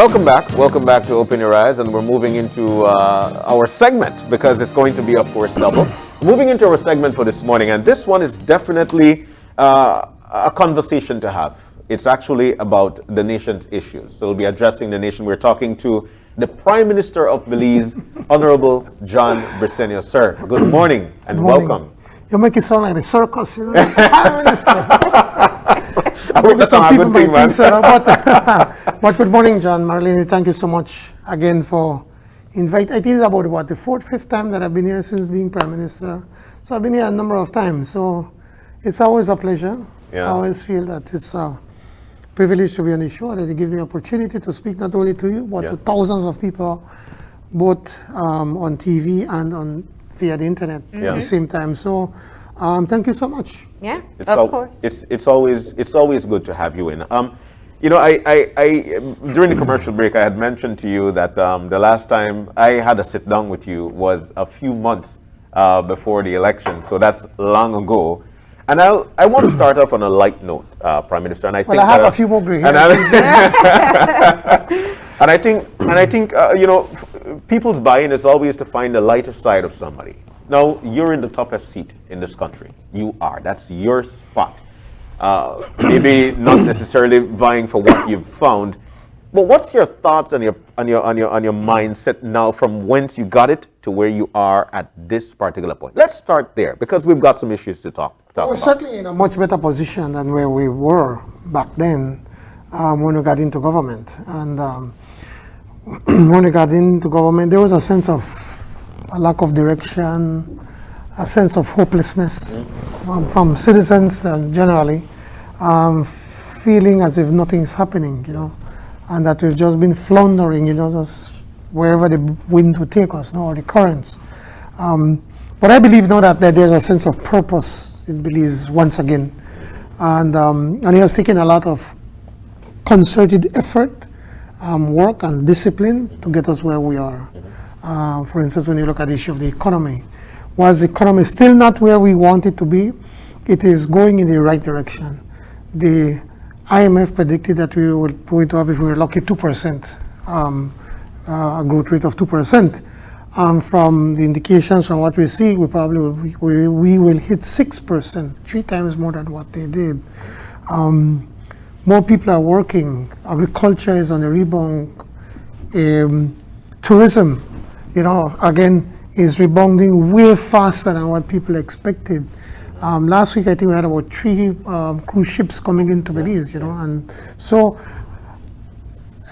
Welcome back to Open Your Eyes, and we're moving into our segment because it's going to be, of course, double. Moving into our segment for this morning, and this one is definitely a conversation to have. It's actually about the nation's issues. So we'll be addressing the nation. We're talking to the Prime Minister of Belize, Honorable John Briceno. Sir, good morning and welcome. You make it sound like a circus, you know? Prime Minister. I hope that's not a good thing, man. But good morning, John. Marlene, thank you so much again for inviting. It is about, the fourth, fifth time that I've been here since being Prime Minister. So I've been here a number of times. So it's always a pleasure. Yeah. I always feel that it's a privilege to be on the show, that they give me opportunity to speak not only to you, but to thousands of people, both on TV and via the internet at the same time. So thank you so much. Yeah, of course. It's always good to have you in. You know, I during the commercial break, I had mentioned to you that the last time I had a sit down with you was a few months before the election. So that's long ago. And I want to start off on a light note, Prime Minister. And I think I have a few more gray hairs. And I think you know, people's buy-in is always to find the lighter side of somebody. Now, you're in the toughest seat in this country. You are. That's your spot. Maybe not necessarily vying for what you've found, but what's your thoughts and your mindset now from whence you got it to where you are at this particular point? Let's start there because we've got some issues to talk We're about. certainly in a much better position than where we were back then when we got into government. And when we got into government, there was a sense of a lack of direction, a sense of hopelessness from citizens generally, feeling as if nothing is happening, you know, and that we've just been floundering, you know, just wherever the wind would take us, or the currents. But I believe now that there's a sense of purpose in Belize once again, and it has taken a lot of concerted effort, work and discipline to get us where we are. For instance, when you look at the issue of the economy, was the economy still not where we want it to be? It is going in the right direction. The IMF predicted that we were going to have, if we were lucky, 2%, a growth rate of 2%. From the indications from what we see, we probably we will hit 6%, 3 times more than what they did. More people are working. Agriculture is on the rebound. Tourism, you know, again, is rebounding way faster than what people expected. Last week, I think we had about 3 cruise ships coming into Belize, you know, and so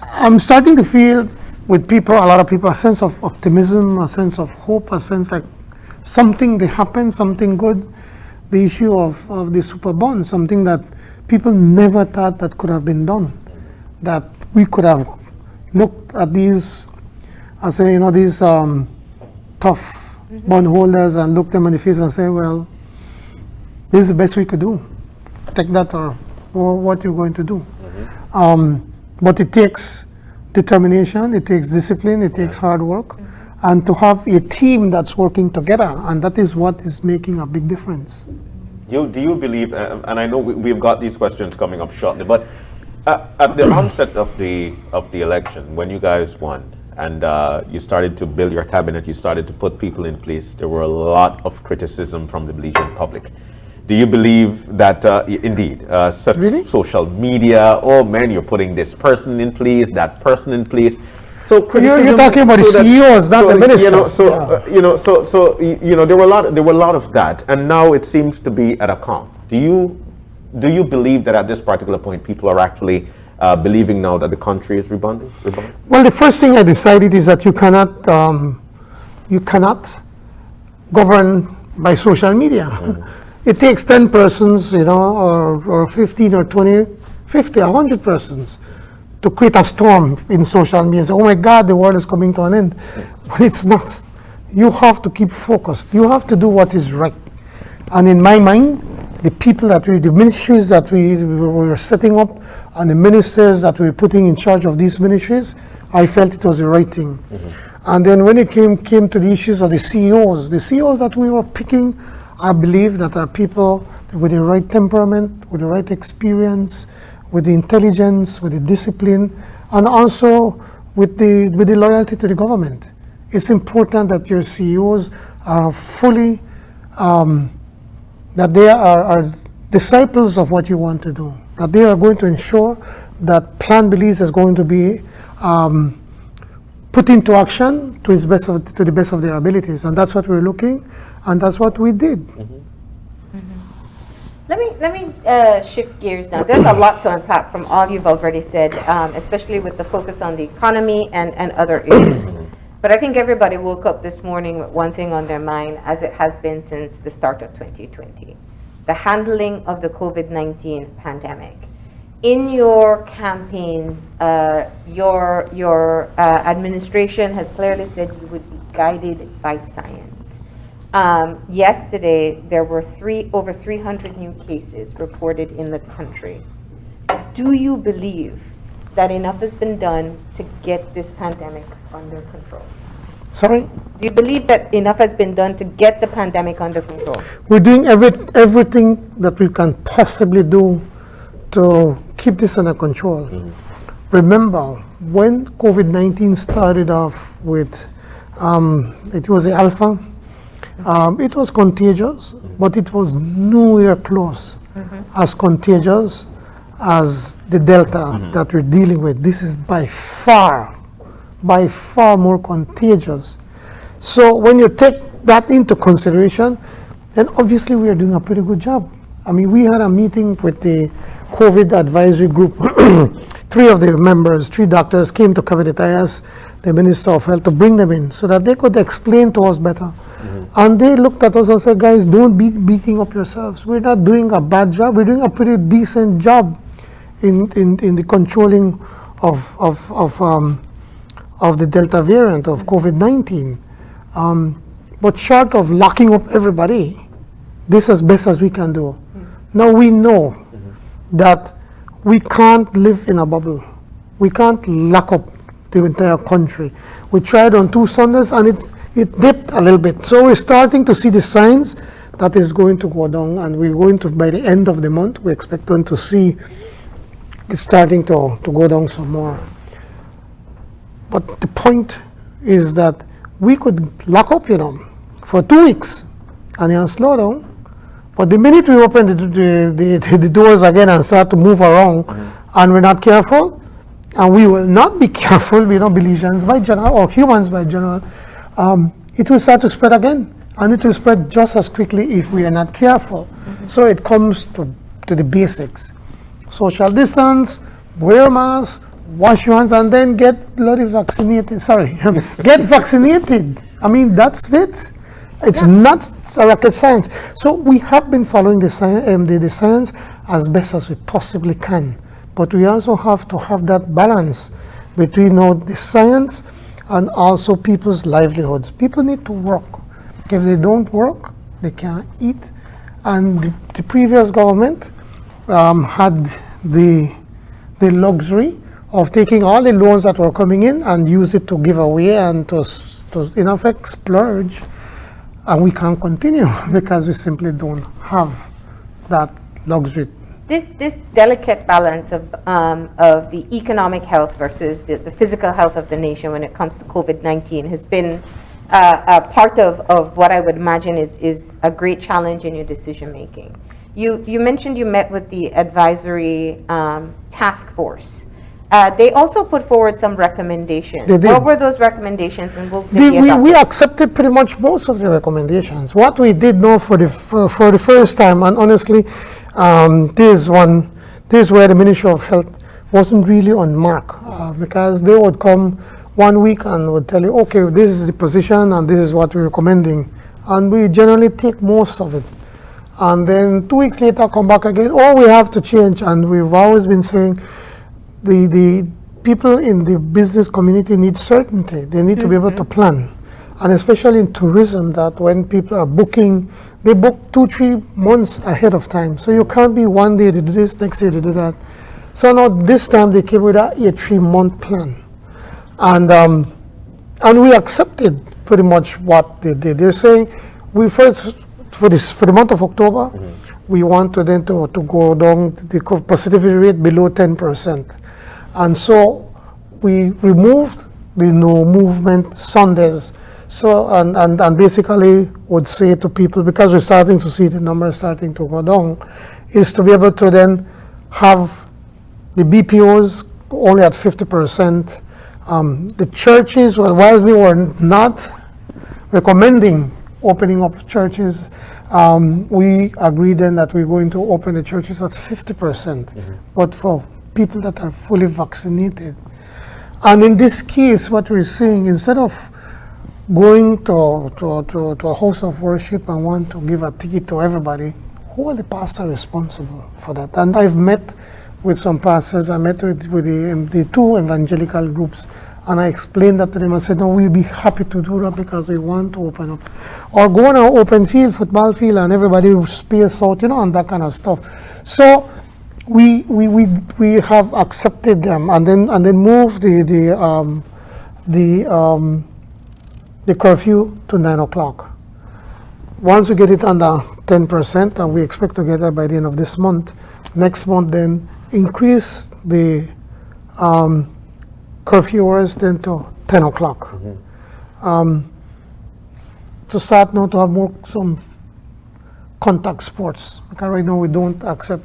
I'm starting to feel with people, a lot of people, a sense of optimism, a sense of hope, a sense like something that happened, something good. The issue of the super bond, something that people never thought that could have been done, that we could have looked at these, I say, you know, these tough bondholders and look them in the face and say, well, this is the best we could do. Take that or what you're going to do. But it takes determination, it takes discipline, it takes hard work, and to have a team that's working together, and that is what is making a big difference. Do you believe, and I know we've got these questions coming up shortly, but at the onset of the election, when you guys won, and you started to build your cabinet, you started to put people in place, there were a lot of criticism from the Belizean public. Do you believe that, indeed, such social media, oh man, you're putting this person in place, that person in place. So you're talking about the CEOs, not the ministers. You know, there were a lot of that, and now it seems to be at a calm. Do you believe that at this particular point, people are actually believing now that the country is rebounding? Well, the first thing I decided is that you cannot govern by social media. It takes 10 persons, you know, or 15 or 20, 50, 100 persons to create a storm in social media and say, oh my God, the world is coming to an end. But it's not. You have to keep focused. You have to do what is right. And in my mind, the people the ministries that we were setting up and the ministers that we were putting in charge of these ministries, I felt it was the right thing. And then when it came to the issues of the CEOs that we were picking, I believe that are people with the right temperament, with the right experience, with the intelligence, with the discipline, and also with the loyalty to the government. It's important that your CEOs are fully, that they are disciples of what you want to do, that they are going to ensure that Plan Belize is going to be put into action to the best of their abilities. And that's what we're looking, and that's what we did. Let me shift gears now. There's a lot to unpack from all you've already said, especially with the focus on the economy and other issues. But I think everybody woke up this morning with one thing on their mind, as it has been since the start of 2020, the handling of the COVID-19 pandemic. In your campaign, your administration has clearly said you would be guided by science. Yesterday, there were over 300 new cases reported in the country. Do you believe that enough has been done to get this pandemic under control? Sorry? Do you believe that enough has been done to get the pandemic under control? We're doing everything that we can possibly do to keep this under control. Remember, when COVID-19 started off with, it was the Alpha, it was contagious, but it was nowhere close as contagious as the Delta that we're dealing with. This is by far more contagious. So when you take that into consideration, then obviously we are doing a pretty good job. I mean, we had a meeting with the COVID advisory group. 3 of the members, 3 doctors came to Cabinet. I asked the Minister of Health to bring them in so that they could explain to us better. And they looked at us and said, guys, don't be beating up yourselves. We're not doing a bad job. We're doing a pretty decent job in the controlling of the Delta variant of COVID-19. But short of locking up everybody, this is as best as we can do. Now we know that we can't live in a bubble. We can't lock up the entire country. We tried on 2 Sundays and it dipped a little bit. So we're starting to see the signs that is going to go down, and we're going to, by the end of the month, we expect to see it's starting to go down some more. But the point is that we could lock up, for 2 weeks and slow down. But the minute we open the doors again and start to move around, and we're not careful, and we will not be careful, Belizeans by general, or humans by general, it will start to spread again. And it will spread just as quickly if we are not careful. So it comes to the basics. Social distance, wear masks, wash your hands, and then get bloody vaccinated. Get vaccinated. I mean, that's it. It's not rocket science. So we have been following the science as best as we possibly can. But we also have to have that balance between the science and also people's livelihoods. People need to work. If they don't work, they can't eat. And the previous government had the luxury of taking all the loans that were coming in and use it to give away and to in effect splurge. And we can't continue because we simply don't have that luxury. This delicate balance of the economic health versus the physical health of the nation when it comes to COVID-19 has been a part of what I would imagine is a great challenge in your decision making. You mentioned you met with the advisory task force. They also put forward some recommendations. What were those recommendations? And we accepted pretty much most of the recommendations. What we did know for the first time, and honestly, this is where the Ministry of Health wasn't really on mark, because they would come 1 week and would tell you, okay, this is the position and this is what we're recommending. And we generally take most of it. And then 2 weeks later, come back again, we have to change. And we've always been saying the people in the business community need certainty. They need to be able to plan. And especially in tourism, that when people are booking, they book 2-3 months ahead of time. So you can't be one day to do this, next day to do that. So now this time they came with a 3-month plan. And we accepted pretty much what they did. They're saying, we first, for the month of October, we want to then to go down the positivity rate below 10%. And so we removed the no movement Sundays. So, and basically would say to people, because we're starting to see the numbers starting to go down, is to be able to then have the BPOs only at 50%. The churches, well, whilst they were not recommending opening up churches, we agreed then that we're going to open the churches at 50%, but for people that are fully vaccinated. And in this case, what we're seeing, instead of going to a house of worship and want to give a ticket to everybody, who are the pastors responsible for that? And I've met with some pastors. I met with the two evangelical groups, and I explained that to them. I said, no, we'll be happy to do that because we want to open up. Or go on an open field, football field, and everybody will space out, and that kind of stuff. So we have accepted them, and then move the curfew to 9 o'clock. Once we get it under 10%, and we expect to get that by the end of this month, next month then increase the curfew hours then to 10 o'clock. To start now to have some contact sports, because right now we don't accept.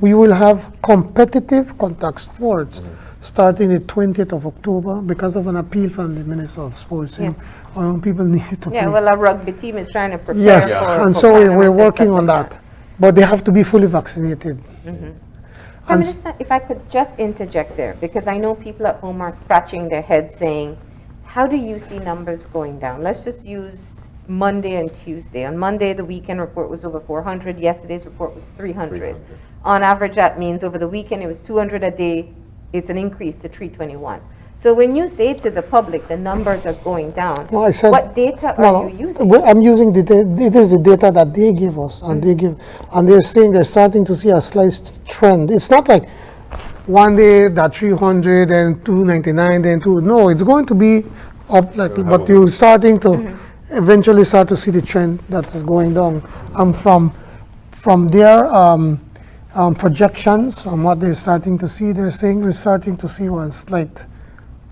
We will have competitive contact sports starting the 20th of October because of an appeal from the Minister of Sports. Yes. People need to play. Yeah, well, our rugby team is trying to prepare Yes, for and for so we're Parliament and working stuff on like that. But they have to be fully vaccinated. Prime And Minister, if I could just interject there, because I know people at home are scratching their heads saying, how do you see numbers going down? Let's just use Monday and Tuesday. On Monday, the weekend report was over 400. Yesterday's report was 300. On average, that means over the weekend, it was 200 a day. It's an increase to 321. So when you say to the public the numbers are going down, No, I said, what data are you using? well, I'm using it is the data that they give us, and they're saying they're starting to see a slight trend. It's not like one day that 300 and 299, then two. No, it's going to be up, but you're starting to eventually start to see the trend that is going down. And from their projections, from what they're starting to see, they're saying we're starting to see one slight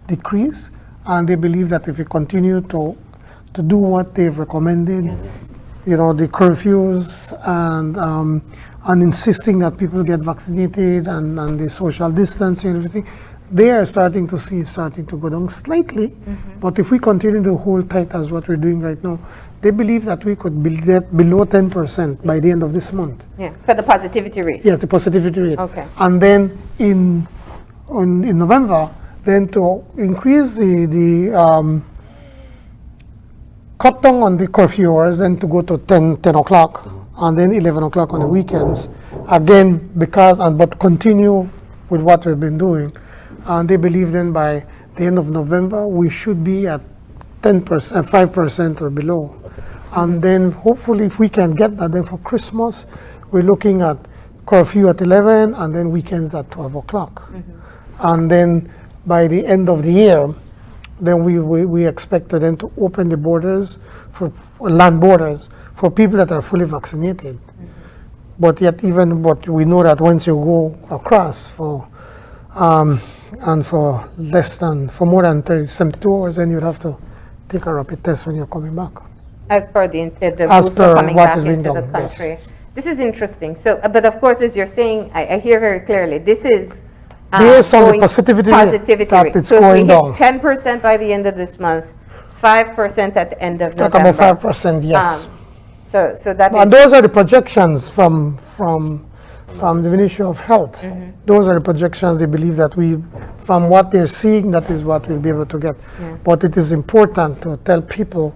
decrease, and they believe that if we continue to do what they've recommended, the curfews and insisting that people get vaccinated and the social distancing and everything, they are starting to see it's starting to go down slightly. But if we continue to hold tight as what we're doing right now, they believe that we could get below 10% by the end of this month. Yeah, for the positivity rate. Yeah, the positivity rate. Okay. And then in November, then to increase the cut down on the curfew hours, then to go to 10 o'clock, and then 11 o'clock on the weekends. Again, but continue with what we've been doing. And they believe then by the end of November, we should be at 10%, 5% or below. And then hopefully if we can get that, then for Christmas, we're looking at curfew at 11 and then weekends at 12 o'clock. And then by the end of the year, then we expect to then to open the borders for land borders for people that are fully vaccinated. But but we know that once you go across for more than 72 hours, then you'd have to take a rapid test when you're coming back. As per the As rules per for coming what back is being into the done, yes. country. This is interesting. So, but of course, as you're saying, I hear very clearly, this is Based on the going positivity rate that it's So going if we down. hit 10% by the end of this month, 5% at the end of Talk November. about 5%, yes. So that And is, those are the projections from the Ministry of Health. Those are the projections. They believe that from what they're seeing, that is what we'll be able to get. But it is important to tell people,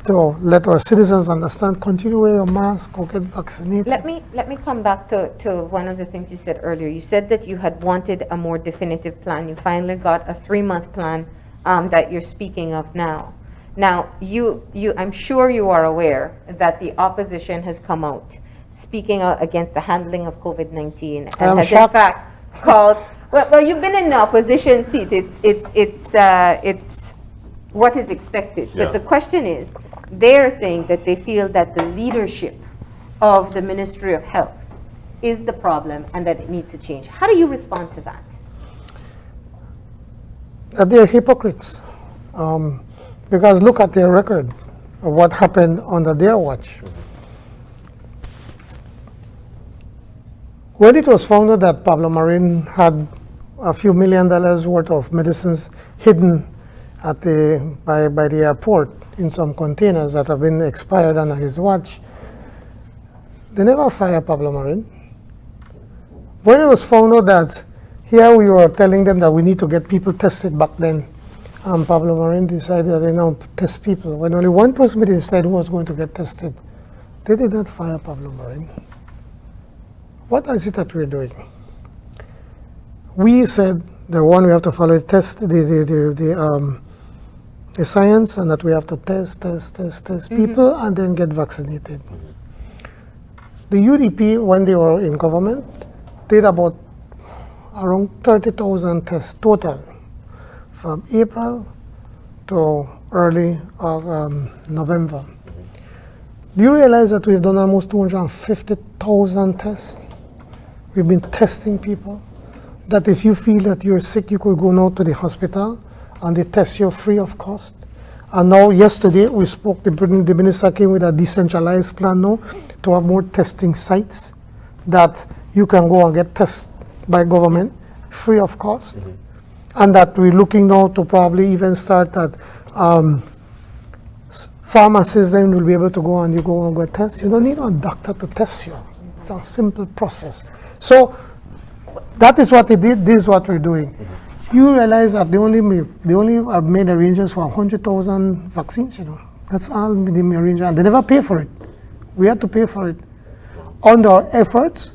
to let our citizens understand, continue wear your mask or get vaccinated. let me come back to one of the things you said earlier. You said that you had wanted a more definitive plan. You finally got a 3-month plan that you're speaking of now. Now, I'm sure you are aware that the opposition has come out speaking out against the handling of COVID-19 and has shocked. in fact called, well, you've been in the opposition seat. It's what is expected. Yeah. But the question is, they're saying that they feel that the leadership of the Ministry of Health is the problem and that it needs to change. How do you respond to that? That they're hypocrites. Because look at their record of what happened under their watch. When it was found out that Pablo Marin had a few $1 million worth of medicines hidden at by the airport in some containers that have been expired under his watch, they never fired Pablo Marin. When it was found out that here we were telling them that we need to get people tested back then, Pablo Marin decided that they now test people. When only one person decided who was going to get tested, they did not fire Pablo Marin. What is it that we're doing? We said the one we have to follow the science, and that we have to test people and then get vaccinated. The UDP, when they were in government, did about around 30,000 tests total from April to early November. Do you realize that we've done almost 250,000 tests? We've been testing people. That if you feel that you're sick, you could go now to the hospital and they test you free of cost. And now, yesterday, we spoke, the minister came with a decentralized plan now to have more testing sites that you can go and get tested by government free of cost. And that we're looking now to probably even start that pharmacists then will be able to go and get tested. You don't need a doctor to test you. It's a simple process. So that is what they did. This is what we're doing. You realize that they only have made arrangements for 100,000 vaccines. That's all the arrangement. They never pay for it. We had to pay for it. Under our efforts,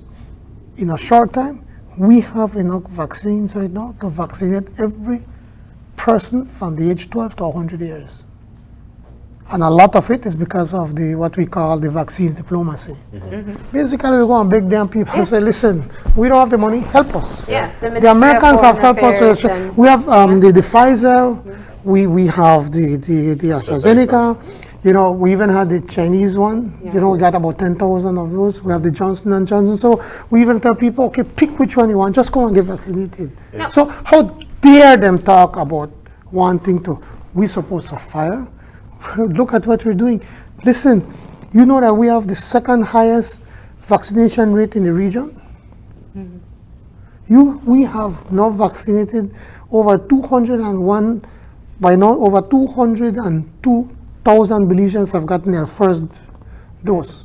in a short time, we have enough vaccines right now to vaccinate every person from the age 12 to 100 years. And a lot of it is because of what we call the vaccines diplomacy. Basically, we go and beg them people and say, listen, we don't have the money, help us. Yeah, the Americans have helped us. We have the Pfizer, we have the AstraZeneca, we even had the Chinese one, we got about 10,000 of those. We have the Johnson & Johnson. So we even tell people, okay, pick which one you want, just go and get vaccinated. So how dare them talk about wanting to, we're supposed to fire? Look at what we're doing. Listen, you know that we have the second highest vaccination rate in the region? We have now vaccinated over 201, by now over 202,000 Belizeans have gotten their first dose,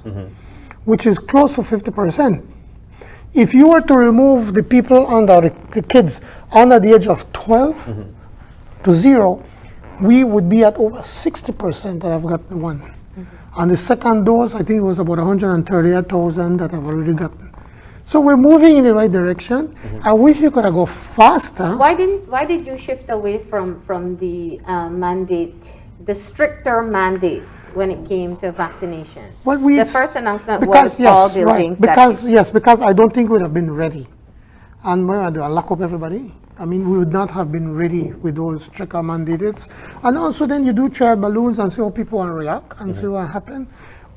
which is close to 50%. If you were to remove the people the kids under the age of 12 to 0, we would be at over 60% that have gotten one. And the second dose, I think it was about 138,000 that have already gotten. So we're moving in the right direction. I wish you could have go faster. Why did you shift away from the mandate, the stricter mandates when it came to vaccination? Well, the first announcement was all buildings. Because I don't think we'd have been ready. And I lock up everybody. I mean, we would not have been ready with those stricter mandates. And also then you do trial balloons and see how people will react and see what happens.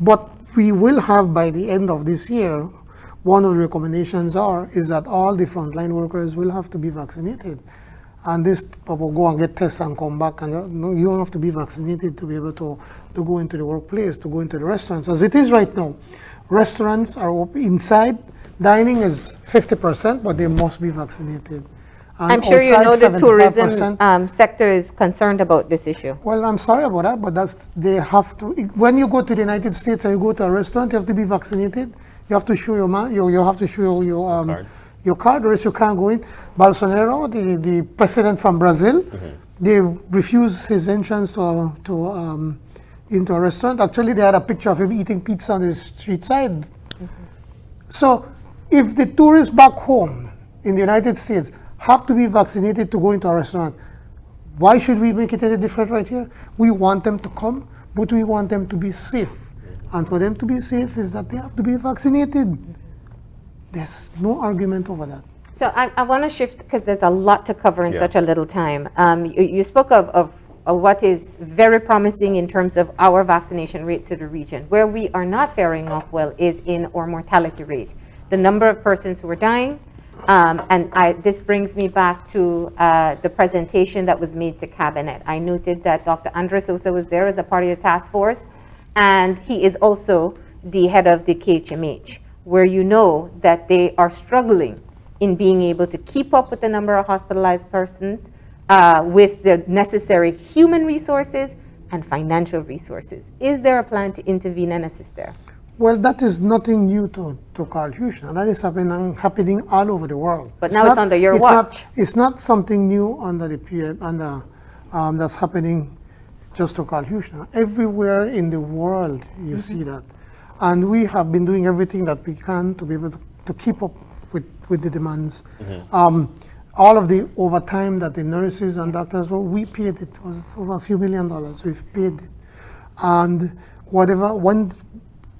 But we will have, by the end of this year, one of the recommendations is that all the frontline workers will have to be vaccinated. And this people go and get tests and come back, and you don't have to be vaccinated to be able to go into the workplace, to go into the restaurants. As it is right now, restaurants are open inside, dining is 50%, but they must be vaccinated. And I'm sure you know the tourism sector is concerned about this issue. Well, I'm sorry about that, but they have to. When you go to the United States and you go to a restaurant, you have to be vaccinated. You have to show you have to show your card, or else you can't go in. Bolsonaro, the president from Brazil, they refused his entrance into a restaurant. Actually, they had a picture of him eating pizza on the street side. So, if the tourists back home in the United States have to be vaccinated to go into a restaurant, why should we make it any different right here? We want them to come, but we want them to be safe. And for them to be safe is that they have to be vaccinated. There's no argument over that. So I want to shift, because there's a lot to cover in such a little time. You spoke of what is very promising in terms of our vaccination rate to the region. Where we are not faring off well is in our mortality rate. the number of persons who were dying. This brings me back to the presentation that was made to Cabinet. I noted that Dr. Andres Sosa was there as a part of your task force, and he is also the head of the KHMH, where you know that they are struggling in being able to keep up with the number of hospitalized persons with the necessary human resources and financial resources. Is there a plan to intervene and assist there? Well, that is nothing new to Carl Hughes. That is happening all over the world. But now it's under your watch. It's not something new under the that's happening just to Carl Hughes. Everywhere in the world, you see that. And we have been doing everything that we can to be able to keep up with the demands. All of the overtime that the nurses and doctors, well, we paid it. It was over a few $1 million. We've paid it. And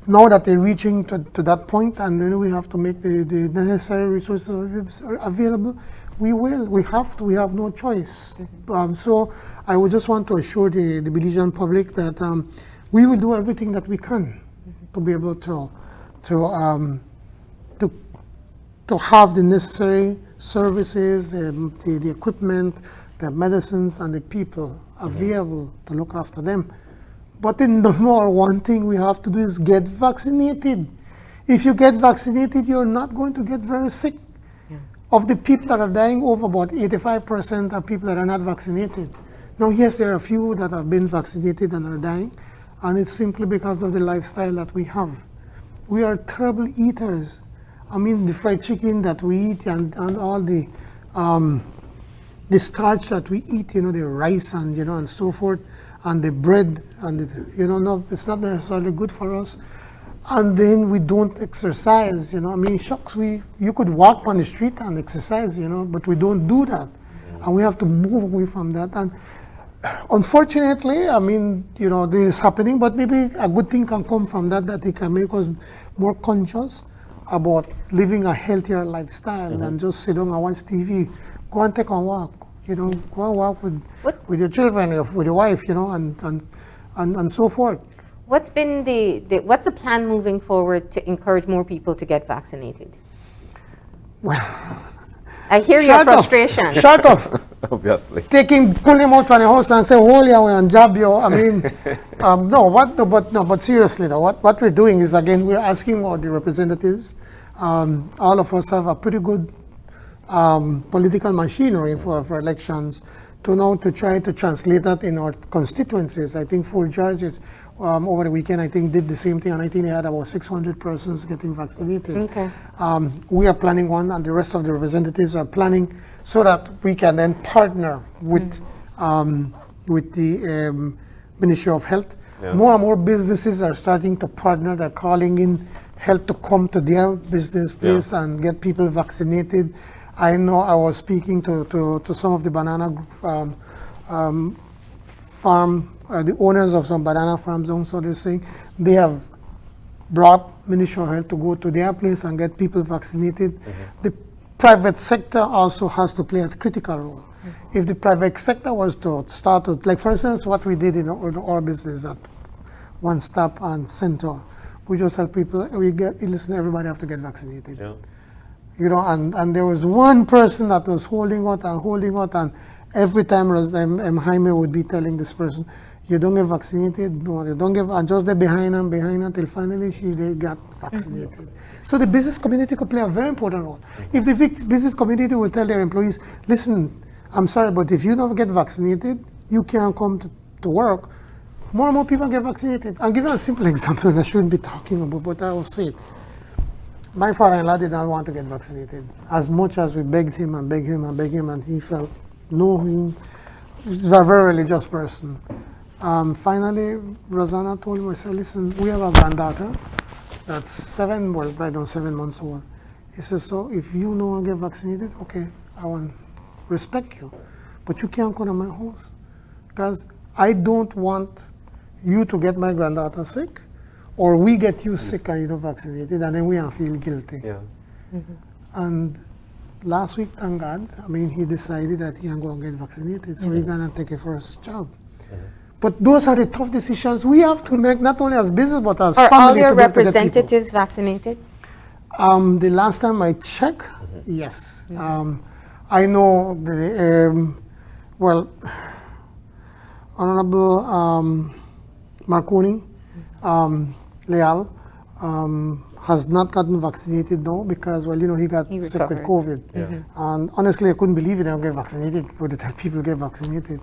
now that they're reaching to that point, and then we have to make the necessary resources available, we will. We have to. We have no choice. So I would just want to assure the Belizean public that we will do everything that we can to be able to have the necessary services, the equipment, the medicines, and the people available to look after them. But the number one thing we have to do is get vaccinated. If you get vaccinated, you're not going to get very sick. Of the people that are dying, over about 85% are people that are not vaccinated. Now, yes, there are a few that have been vaccinated and are dying, and it's simply because of the lifestyle that we have. We are terrible eaters. I mean, the fried chicken that we eat and all the starch that we eat, the rice and so forth, and the bread, and no, it's not necessarily good for us. And then we don't exercise, I mean, shucks, you could walk on the street and exercise, but we don't do that. And we have to move away from that. And unfortunately, I mean, this is happening, but maybe a good thing can come from that it can make us more conscious about living a healthier lifestyle than just sit down and watch TV. Go and take a walk. Go and walk with your children, with your wife, and so forth. What's been what's the plan moving forward to encourage more people to get vaccinated? Well, I hear your frustration. Short of obviously pulling him out from the house and say, "Hold your way and jab you." I mean, but seriously, though, what we're doing is, again, we're asking all the representatives. All of us have a pretty good political machinery for elections to try to translate that in our constituencies. I think Fort George is, over the weekend, I think, did the same thing, and I think they had about 600 persons getting vaccinated. Okay. We are planning one, and the rest of the representatives are planning, so that we can then partner with the Ministry of Health. Yeah. More and more businesses are starting to partner. They're calling in health to come to their business place and get people vaccinated. I know I was speaking to some of the banana the owners of some banana farms also. They're saying they have brought Ministry of Health to go to their place and get people vaccinated. The private sector also has to play a critical role. If the private sector was to start with, like for instance, what we did in our business at One Stop and Center, we just help people. Listen, everybody have to get vaccinated. Yeah. And there was one person that was holding out, and every time Jaime would be telling this person, "You don't get vaccinated, no, you don't get," and just they're behind until finally they got vaccinated. So the business community could play a very important role. If the business community will tell their employees, "Listen, I'm sorry, but if you don't get vaccinated, you can't come to work," more and more people get vaccinated. I'll give you a simple example, and I shouldn't be talking about, but I will say it. My father-in-law did not want to get vaccinated. As much as we begged him, and he felt, no, he's a very religious person. Finally, Rosanna told him, I said, "Listen, we have a granddaughter that's 7 months old." He says, "So if you don't want to get vaccinated, okay, I want to respect you, but you can't come to my house, because I don't want you to get my granddaughter sick, or we get you sick and you're not vaccinated, and then we feel guilty." Yeah. And last week, thank God, I mean, he decided that he ain't going to get vaccinated, so he's going to take a first job. But those are the tough decisions we have to make, not only as business, but as family. Are all your representatives vaccinated? The last time I checked, yes. I know the, well, Honorable Marconi, Leal, has not gotten vaccinated now because, well, he got He sick with recovered. COVID. And honestly, I couldn't believe it. I get vaccinated. Would tell people get vaccinated,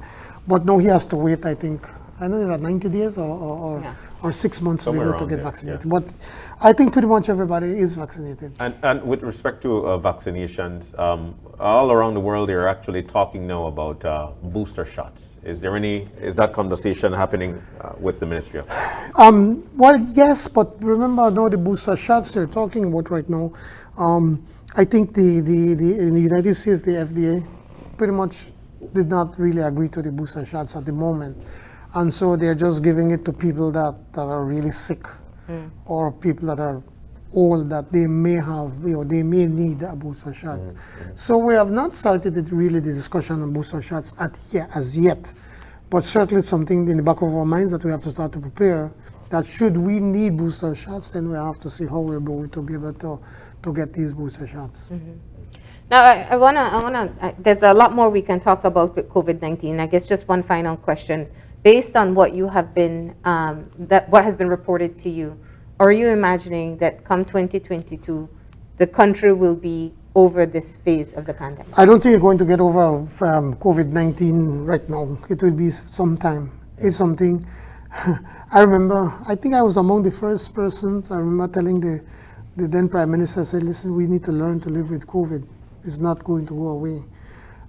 but now he has to wait. I think I don't know that 90 days or 6 months to be Somewhere able to around get there, vaccinated. yeah. But I think pretty much everybody is vaccinated. And with respect to vaccinations, all around the world, they're actually talking now about booster shots. Is that conversation happening with the ministry of Health? Well, yes, but remember now the booster shots they're talking about right now. I think the in the United States, the FDA pretty much did not really agree to the booster shots at the moment. And so they're just giving it to people that are really sick or people that are old that they may have, they may need a booster shot. So we have not started the discussion on booster shots as yet. But certainly it's something in the back of our minds that we have to start to prepare, that should we need booster shots, then we have to see how we're going to be able to get these booster shots. Now, I wanna. There's a lot more we can talk about with COVID-19. I guess just one final question, based on what you have been, what has been reported to you, are you imagining that come 2022, the country will be over this phase of the pandemic? I don't think you're going to get over COVID-19 right now. It will be some time. It's something. I remember. I think I was among the first persons. I remember telling the then Prime Minister, I said, listen, we need to learn to live with COVID. It's not going to go away.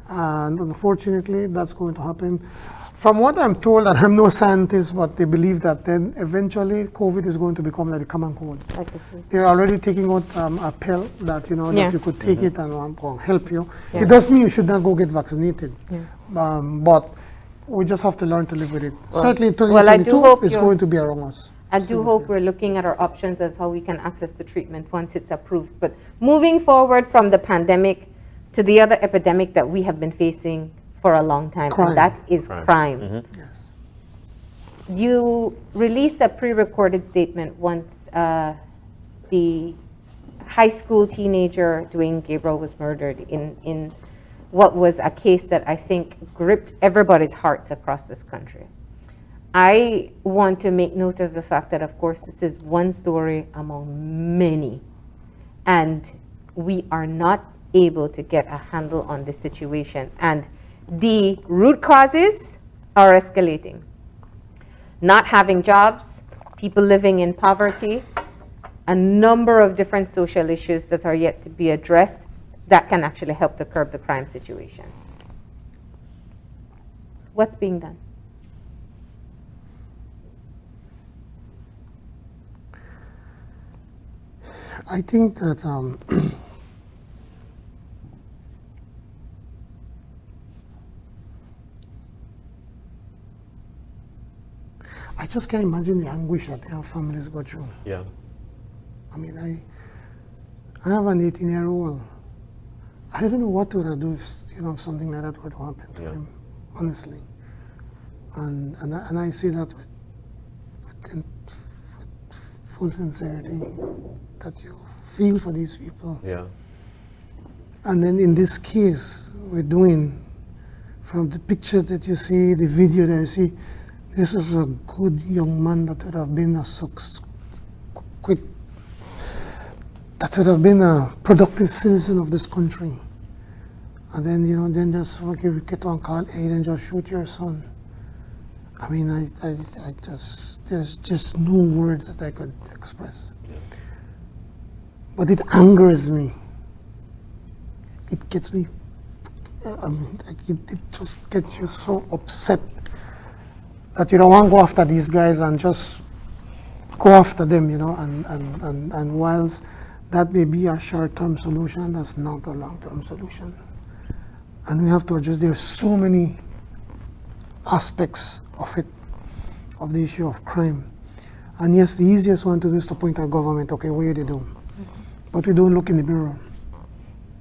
And unfortunately, that's going to happen. From what I'm told, and I'm no scientist, but they believe that then eventually COVID is going to become like a common cold. They're already taking out a pill that, that you could take it and will help you. It doesn't mean you should not go get vaccinated. But we just have to learn to live with it. Certainly 2022 is going to be around us. I do hope we're looking at our options as how we can access the treatment once it's approved. But moving forward from the pandemic to the other epidemic that we have been facing for a long time, and that is crime. Yes. You released a pre-recorded statement once the high school teenager Dwayne Gabriel was murdered in what was a case that I think gripped everybody's hearts across this country. I want to make note of the fact that, of course, this is one story among many, and we are not able to get a handle on this situation, and the root causes are escalating. Not having jobs, people living in poverty, a number of different social issues that are yet to be addressed that can actually help to curb the crime situation. What's being done? I think that I just can't imagine the anguish that their families go through. Yeah. I mean, I have an 18-year-old. I don't know what would I do if something like that were to happen to him, honestly. And I say that with full sincerity, that you feel for these people. Yeah. And then in this case, we're doing, from the pictures that you see, the video that you see, this was a good young man that would have been a productive citizen of this country. And then, then just get on call aid and just shoot your son. I mean, I just, there's just no word that I could express. But it angers me. It gets me, it just gets you so upset that you don't want to go after these guys and just go after them, and whilst that may be a short-term solution, that's not a long-term solution. And we have to address, there's so many aspects of it, of the issue of crime. And yes, the easiest one to do is to point at government, okay, what are they doing? But we don't look in the mirror.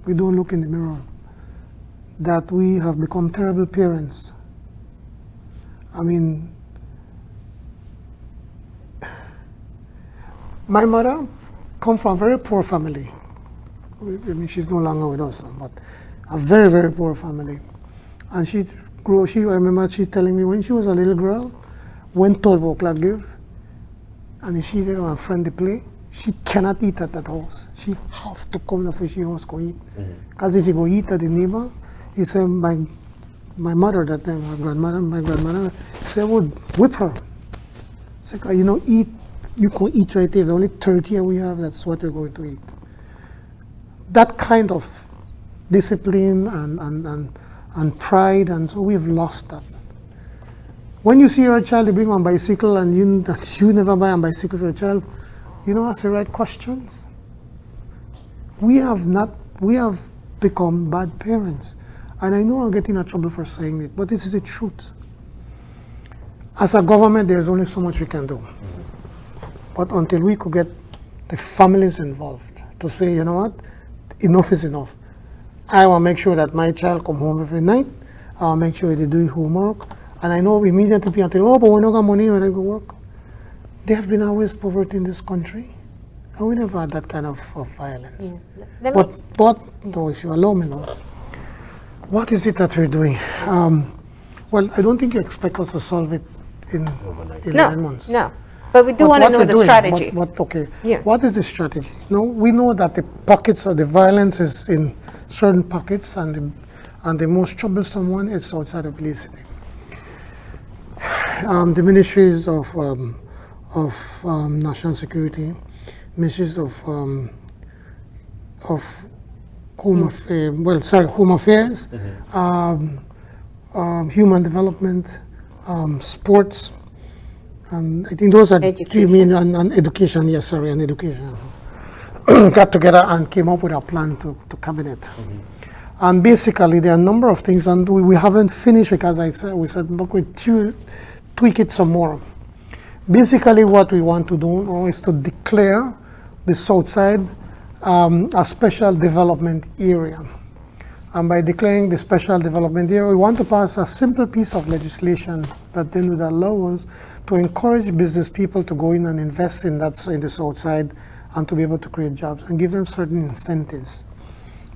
We don't look in the mirror that we have become terrible parents. I mean, my mother come from a very poor family. I mean, she's no longer with us, but a very, very poor family. And I remember she telling me when she was a little girl, when 12 o'clock give, and she didn't have a friend to play, she cannot eat at that house. She have to come to she house go eat. Because if you go eat at the neighbor, he said, my mother that time, my grandmother said, would whip her. It's like, you can eat right there. The only 30 we have, that's what you're going to eat. That kind of discipline and pride, and so we've lost that. When you see your child, you bring on bicycle, and you never buy a bicycle for your child, you don't ask the right questions. We have become bad parents. And I know I'll get in trouble for saying it, but this is the truth. As a government, there's only so much we can do. But until we could get the families involved to say, you know what, enough is enough. I will make sure that my child come home every night. I'll make sure they do homework. And I know immediately people think, oh, but we don't got money when I go work. There have been always poverty in this country. And we never had that kind of violence. But no, if you allow me now, what is it that we're doing? Well, I don't think you expect us to solve it in 9 months. No, but we do want to know the strategy. Okay, yeah. What is the strategy? No, we know that the pockets of the violence is in certain pockets, and the most troublesome one is outside of Belize City. The ministries of national security, ministries of home affairs, human development, sports, and I think those are the three main, and education. Yes, sorry, and education. Got together and came up with a plan to cabinet. And basically, there are a number of things, and we haven't finished because we said, look, we tweak it some more. Basically, what we want to do now is to declare the South Side a special development area. And by declaring the special development area, we want to pass a simple piece of legislation that then would allow us to encourage business people to go in and invest in the South Side and to be able to create jobs and give them certain incentives.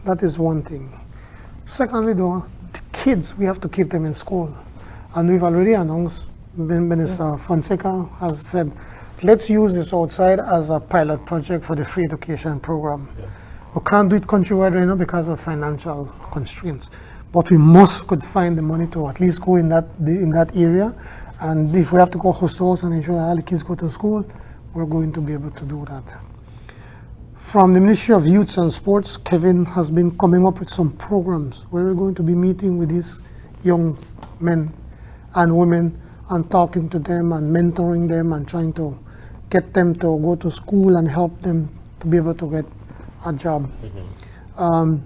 That is one thing. Secondly, though, the kids, we have to keep them in school. And we've already announced, Minister Fonseca has said, let's use this outside as a pilot project for the free education program. We can't do it countrywide right now because of financial constraints. But we could find the money to at least go in that area. And if we have to go house to house and ensure that all the kids go to school, we're going to be able to do that. From the Ministry of Youth and Sports, Kevin has been coming up with some programs where we're going to be meeting with these young men and women and talking to them and mentoring them and trying to get them to go to school and help them to be able to get a job.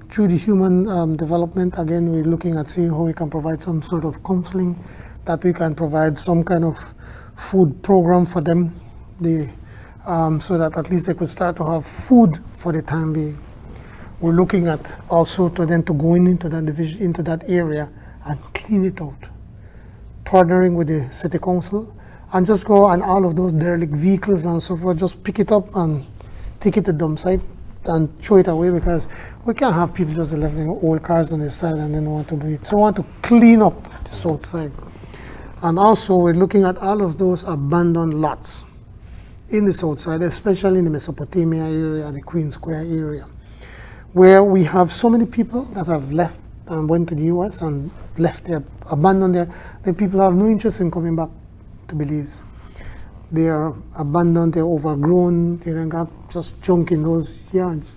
Through the human development, again, we're looking at seeing how we can provide some sort of counseling, that we can provide some kind of food program for them, so that at least they could start to have food for the time being. We're looking at also to go into that division, into that area and clean it out, partnering with the city council, and just go and all of those derelict vehicles and so forth, just pick it up and take it to dump site and throw it away, because we can't have people just left their old cars on the side and then want to do it. So we want to clean up the south side. And also we're looking at all of those abandoned lots in the south side, especially in the Mesopotamia area, the Queen Square area, where we have so many people that have left and went to the US and left there, abandoned there. The people have no interest in coming back to Belize. They are abandoned, they're overgrown, they got just junk in those yards.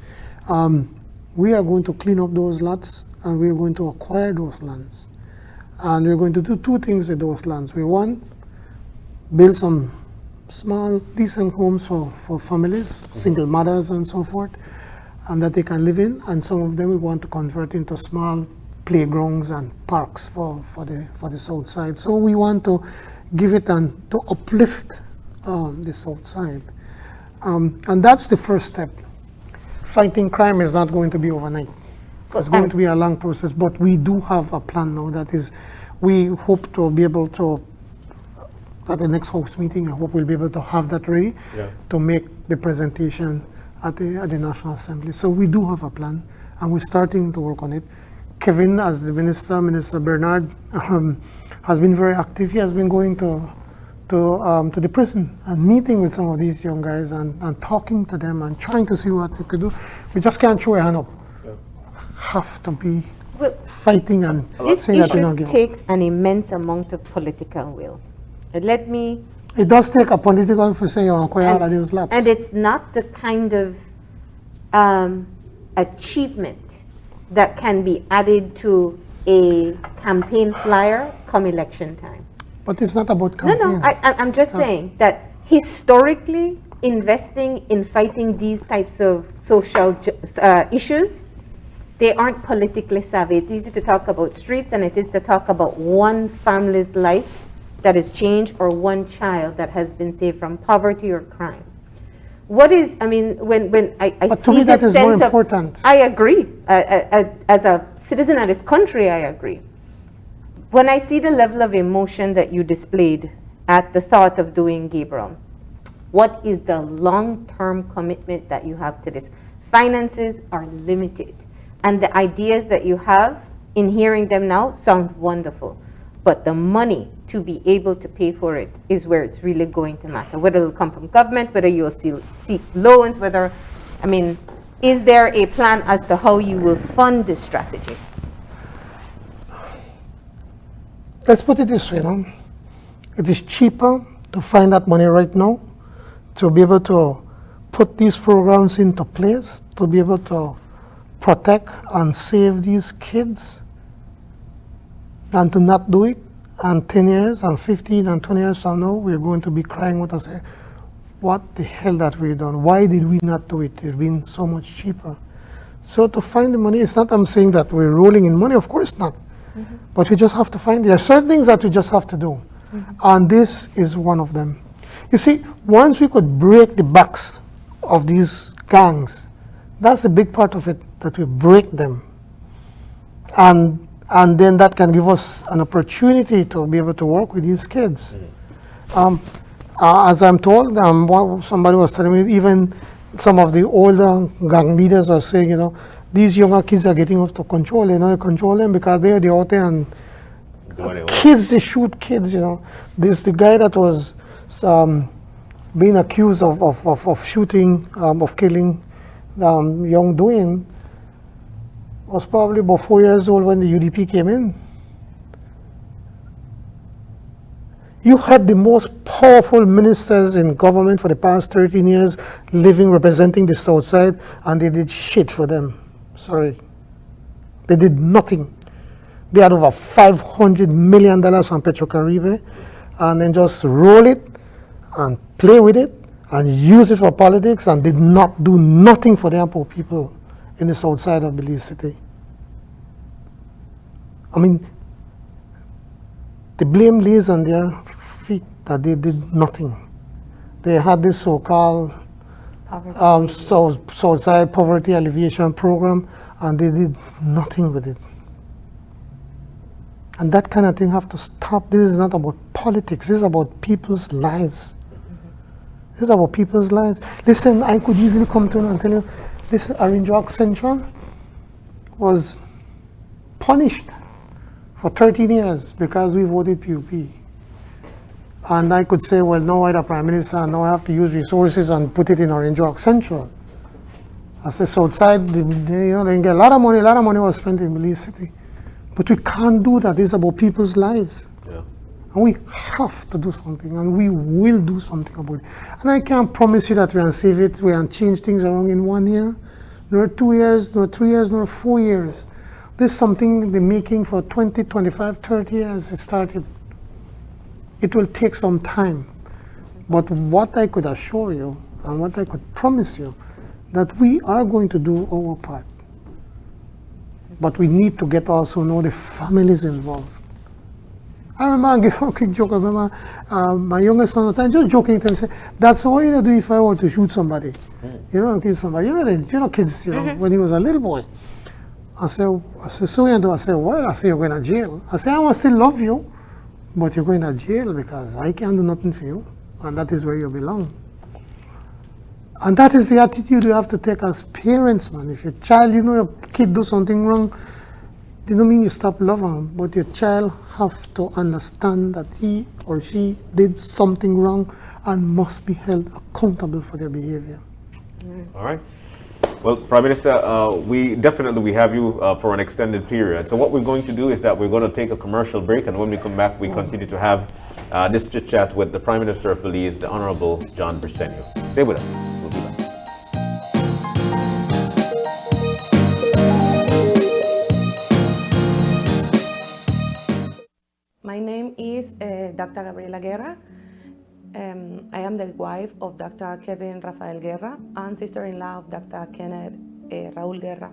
We are going to clean up those lots, and we're going to acquire those lands. And we're going to do two things with those lands. We want build some small, decent homes for families, single mothers and so forth, and that they can live in. And some of them we want to convert into small playgrounds and parks for the south side. So we want to give it and to uplift the south side. And that's the first step. Fighting crime is not going to be overnight. It's going to be a long process, but we do have a plan now that is, we hope to be able to, at the next House meeting, I hope we'll be able to have that ready to make the presentation at the National Assembly. So we do have a plan, and we're starting to work on it. Kevin, as the Minister Bernard, has been very active. He has been going to the prison and meeting with some of these young guys and talking to them and trying to see what we could do. We just can't throw a hand up. Yeah. Have to be fighting and saying that we don't give up. This issue takes an immense amount of political will. It does take a political for saying those laps. And it's not the kind of achievement that can be added to a campaign flyer come election time. But it's not about campaign. No, I'm just saying that historically, investing in fighting these types of social issues, they aren't politically savvy. It's easy to talk about streets, and it is to talk about one family's life that is changed or one child that has been saved from poverty or crime. When I but see to me that the is more sense important. I agree. As a citizen of this country, I agree. When I see the level of emotion that you displayed at the thought of doing Gabriel, what is the long-term commitment that you have to this? Finances are limited, and the ideas that you have, in hearing them now, sound wonderful. But the money to be able to pay for it is where it's really going to matter. Whether it'll come from government, whether you'll seek loans, is there a plan as to how you will fund this strategy? Let's put it this way, it is cheaper to find that money right now to be able to put these programs into place, to be able to protect and save these kids, than to not do it. And 10 years and 15 and 20 years from now, we're going to be crying with us, what the hell that we've done? Why did we not do it? It's been so much cheaper. So to find the money, it's not I'm saying that we're rolling in money, of course not. Mm-hmm. But we just have to find, there are certain things that we just have to do. Mm-hmm. And this is one of them. You see, once we could break the backs of these gangs, that's a big part of it, that we break them. And then that can give us an opportunity to be able to work with these kids. As I'm told, somebody was telling me, even some of the older gang leaders are saying, these younger kids are getting off to control. They control them because they're out there and kids, they shoot kids. This the guy that was being accused of shooting, of killing young Dwayne, was probably about 4 years old when the UDP came in. You had the most powerful ministers in government for the past 13 years representing the South Side, and they did shit for them. Sorry. They did nothing. They had over $500 million from Petrocaribe, and then just roll it and play with it and use it for politics, and did not do nothing for the poor people in the south side of Belize City. The blame lays on their feet that they did nothing. They had this so-called south side poverty alleviation program, and they did nothing with it. And that kind of thing have to stop. This is not about politics. This is about people's lives. This is about people's lives. Listen, I could easily come to you and tell you, this Orange Rock Central was punished for 13 years because we voted PUP. And I could say, well, now I'm the Prime Minister, and now I have to use resources and put it in Orange Rock Central. As the South Side, they get a lot of money was spent in Belize City. But we can't do that. It's about people's lives. Yeah. And we have to do something, and we will do something about it. And I can't promise you that we can save it, we can change things around in 1 year, nor 2 years, nor 3 years, nor 4 years. This is something they're making for 20, 25, 30 years it started. It will take some time. But what I could assure you, and what I could promise you, that we are going to do our part. But we need to get also know the families involved. I remember, I'll give a quick joke. I remember my youngest son at the time just joking to him, say, that's what I do if I were to shoot somebody. Kill somebody. Kids, when he was a little boy. I said, so you do? I said, well, I said, you're going to jail. I said, I will still love you, but you're going to jail because I can't do nothing for you, and that is where you belong. And that is the attitude you have to take as parents, man. If your child, your kid do something wrong, it don't mean you stop loving them, but your child have to understand that he or she did something wrong and must be held accountable for their behavior. All right. Well, Prime Minister, we have you for an extended period. So what we're going to do is that we're going to take a commercial break, and when we come back, we continue to have this chit-chat with the Prime Minister of Belize, the Honorable John Briceno. Stay with us. We'll be back. My name is Dr. Gabriela Guerra. I am the wife of Dr. Kevin Rafael Guerra and sister-in-law of Dr. Kenneth Raul Guerra.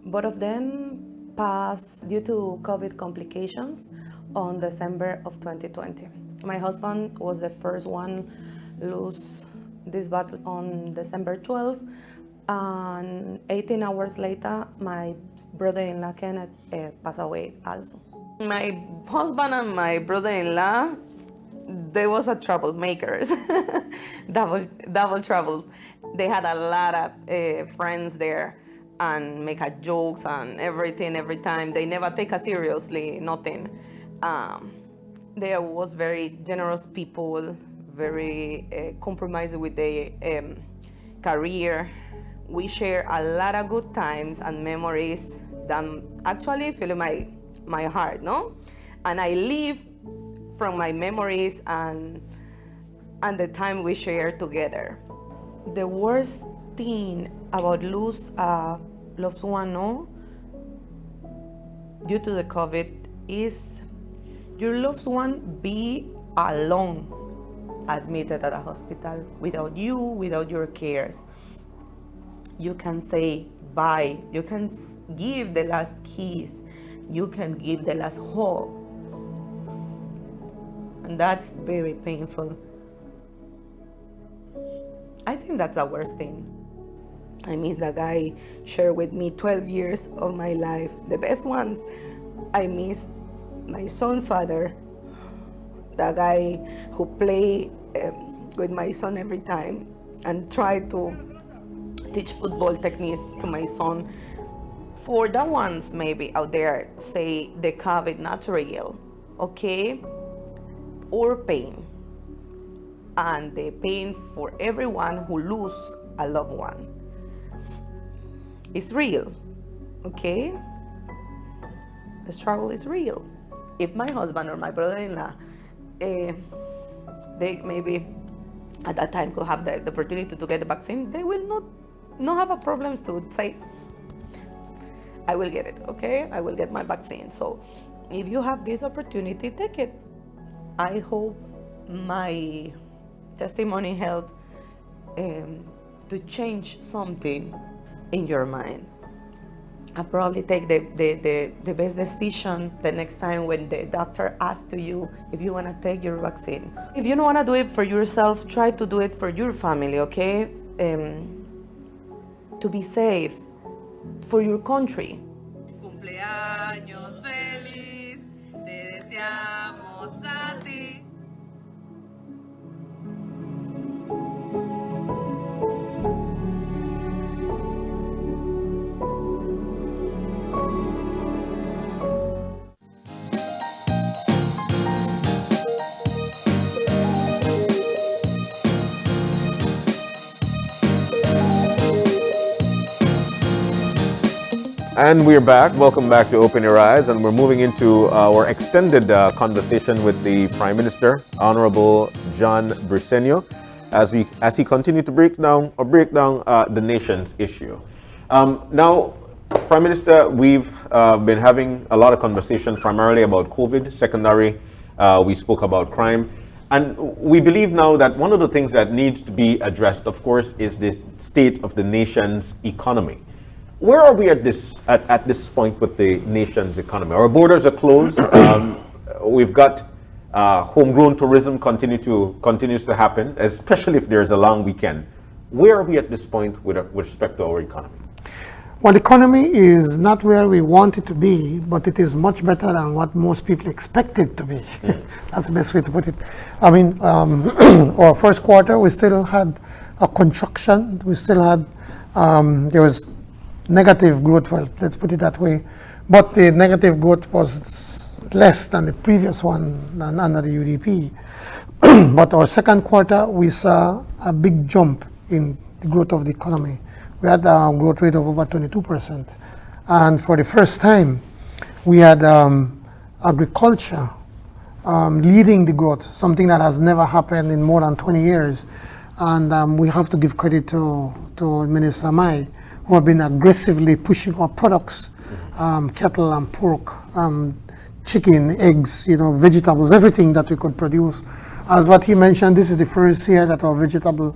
Both of them passed due to COVID complications on December of 2020. My husband was the first one lose this battle on December 12th, and 18 hours later, my brother-in-law Kenneth passed away also. My husband and my brother-in-law, they was a troublemakers, double trouble. They had a lot of friends there and make a jokes and everything every time. They never take us seriously, nothing. They was very generous people, very compromised with their career. We share a lot of good times and memories that actually fill my heart, no? And I live from my memories and the time we share together. The worst thing about lose a loved one, no, due to the COVID, is your loved one be alone, admitted at a hospital, without you, without your cares. You can say bye, you can give the last kiss, you can give the last hug. And that's very painful. I think that's the worst thing. I miss the guy shared with me 12 years of my life, the best ones. I miss my son's father, the guy who played with my son every time and tried to teach football techniques to my son. For the ones maybe out there say the COVID not real, okay? Or pain. And the pain for everyone who lose a loved one. It's real, okay? The struggle is real. If my husband or my brother-in-law, they maybe at that time could have the opportunity to get the vaccine, they will not have a problems to say, I will get it, okay? I will get my vaccine. So if you have this opportunity, take it. I hope my testimony helped to change something in your mind. I'll probably take the best decision the next time when the doctor asks to you if you want to take your vaccine. If you don't want to do it for yourself, try to do it for your family, okay? To be safe, for your country. Cumpleaños feliz, te deseamos a ti. And we're back. Welcome back to Open Your Eyes, and we're moving into our extended conversation with the Prime Minister, Honorable John Briceno, as he continued to break down the nation's issue. Now, Prime Minister, we've been having a lot of conversation primarily about COVID. Secondary, we spoke about crime. And we believe now that one of the things that needs to be addressed, of course, is the state of the nation's economy. Where are we at this point with the nation's economy? Our borders are closed. We've got homegrown tourism continues to happen, especially if there's a long weekend. Where are we at this point with respect to our economy? Well, the economy is not where we want it to be, but it is much better than what most people expect it to be. That's the best way to put it. I mean, our first quarter, we still had a contraction. We still had, there was negative growth, well, let's put it that way, but the negative growth was less than the previous one under the UDP. But our second quarter, we saw a big jump in the growth of the economy. We had a growth rate of over 22%. And for the first time, we had agriculture leading the growth, something that has never happened in more than 20 years. And we have to give credit to Minister Mai, who have been aggressively pushing our products, cattle and pork, chicken, eggs, vegetables, everything that we could produce. As what he mentioned, this is the first year that our vegetable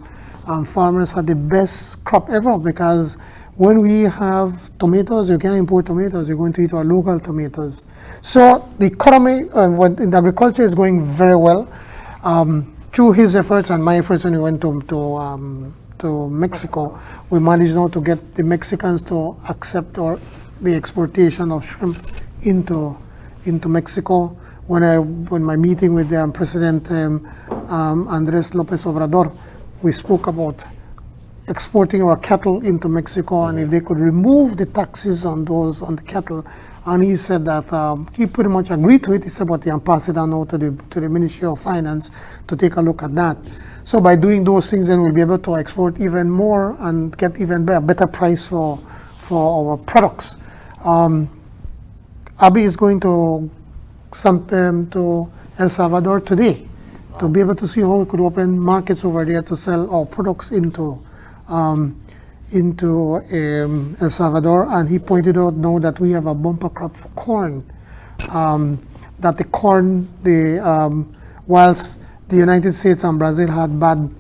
farmers had the best crop ever, because when we have tomatoes, you can't import tomatoes, you're going to eat our local tomatoes. So the economy in the agriculture is going very well. Through his efforts and my efforts when we went to Mexico, we managed now to get the Mexicans to accept the exportation of shrimp into Mexico. When my meeting with President Andres Lopez Obrador, we spoke about exporting our cattle into Mexico, and if they could remove the taxes on the cattle. And he said that he pretty much agreed to it. He said, but he passed it on now to the Ministry of Finance to take a look at that. So by doing those things, then we'll be able to export even more and get even better price for our products. Abby is going to El Salvador today to be able to see how we could open markets over there to sell our products into El Salvador. And he pointed out now that we have a bumper crop for corn. That the corn, whilst the United States and Brazil had bad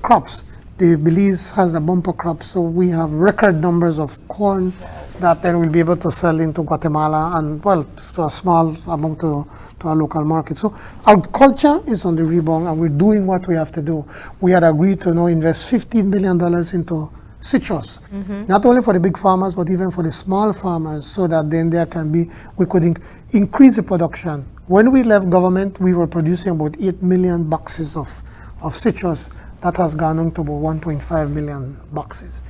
crops, the Belize has a bumper crop, so we have record numbers of corn that then we'll be able to sell into Guatemala and, well, to a small amount to our local market. So agriculture is on the rebound, and we're doing what we have to do. We had agreed to now invest $15 billion into citrus, not only for the big farmers, but even for the small farmers, so that then we could increase the production. When we left government, we were producing about 8 million boxes of citrus. That has gone on to about 1.5 million boxes.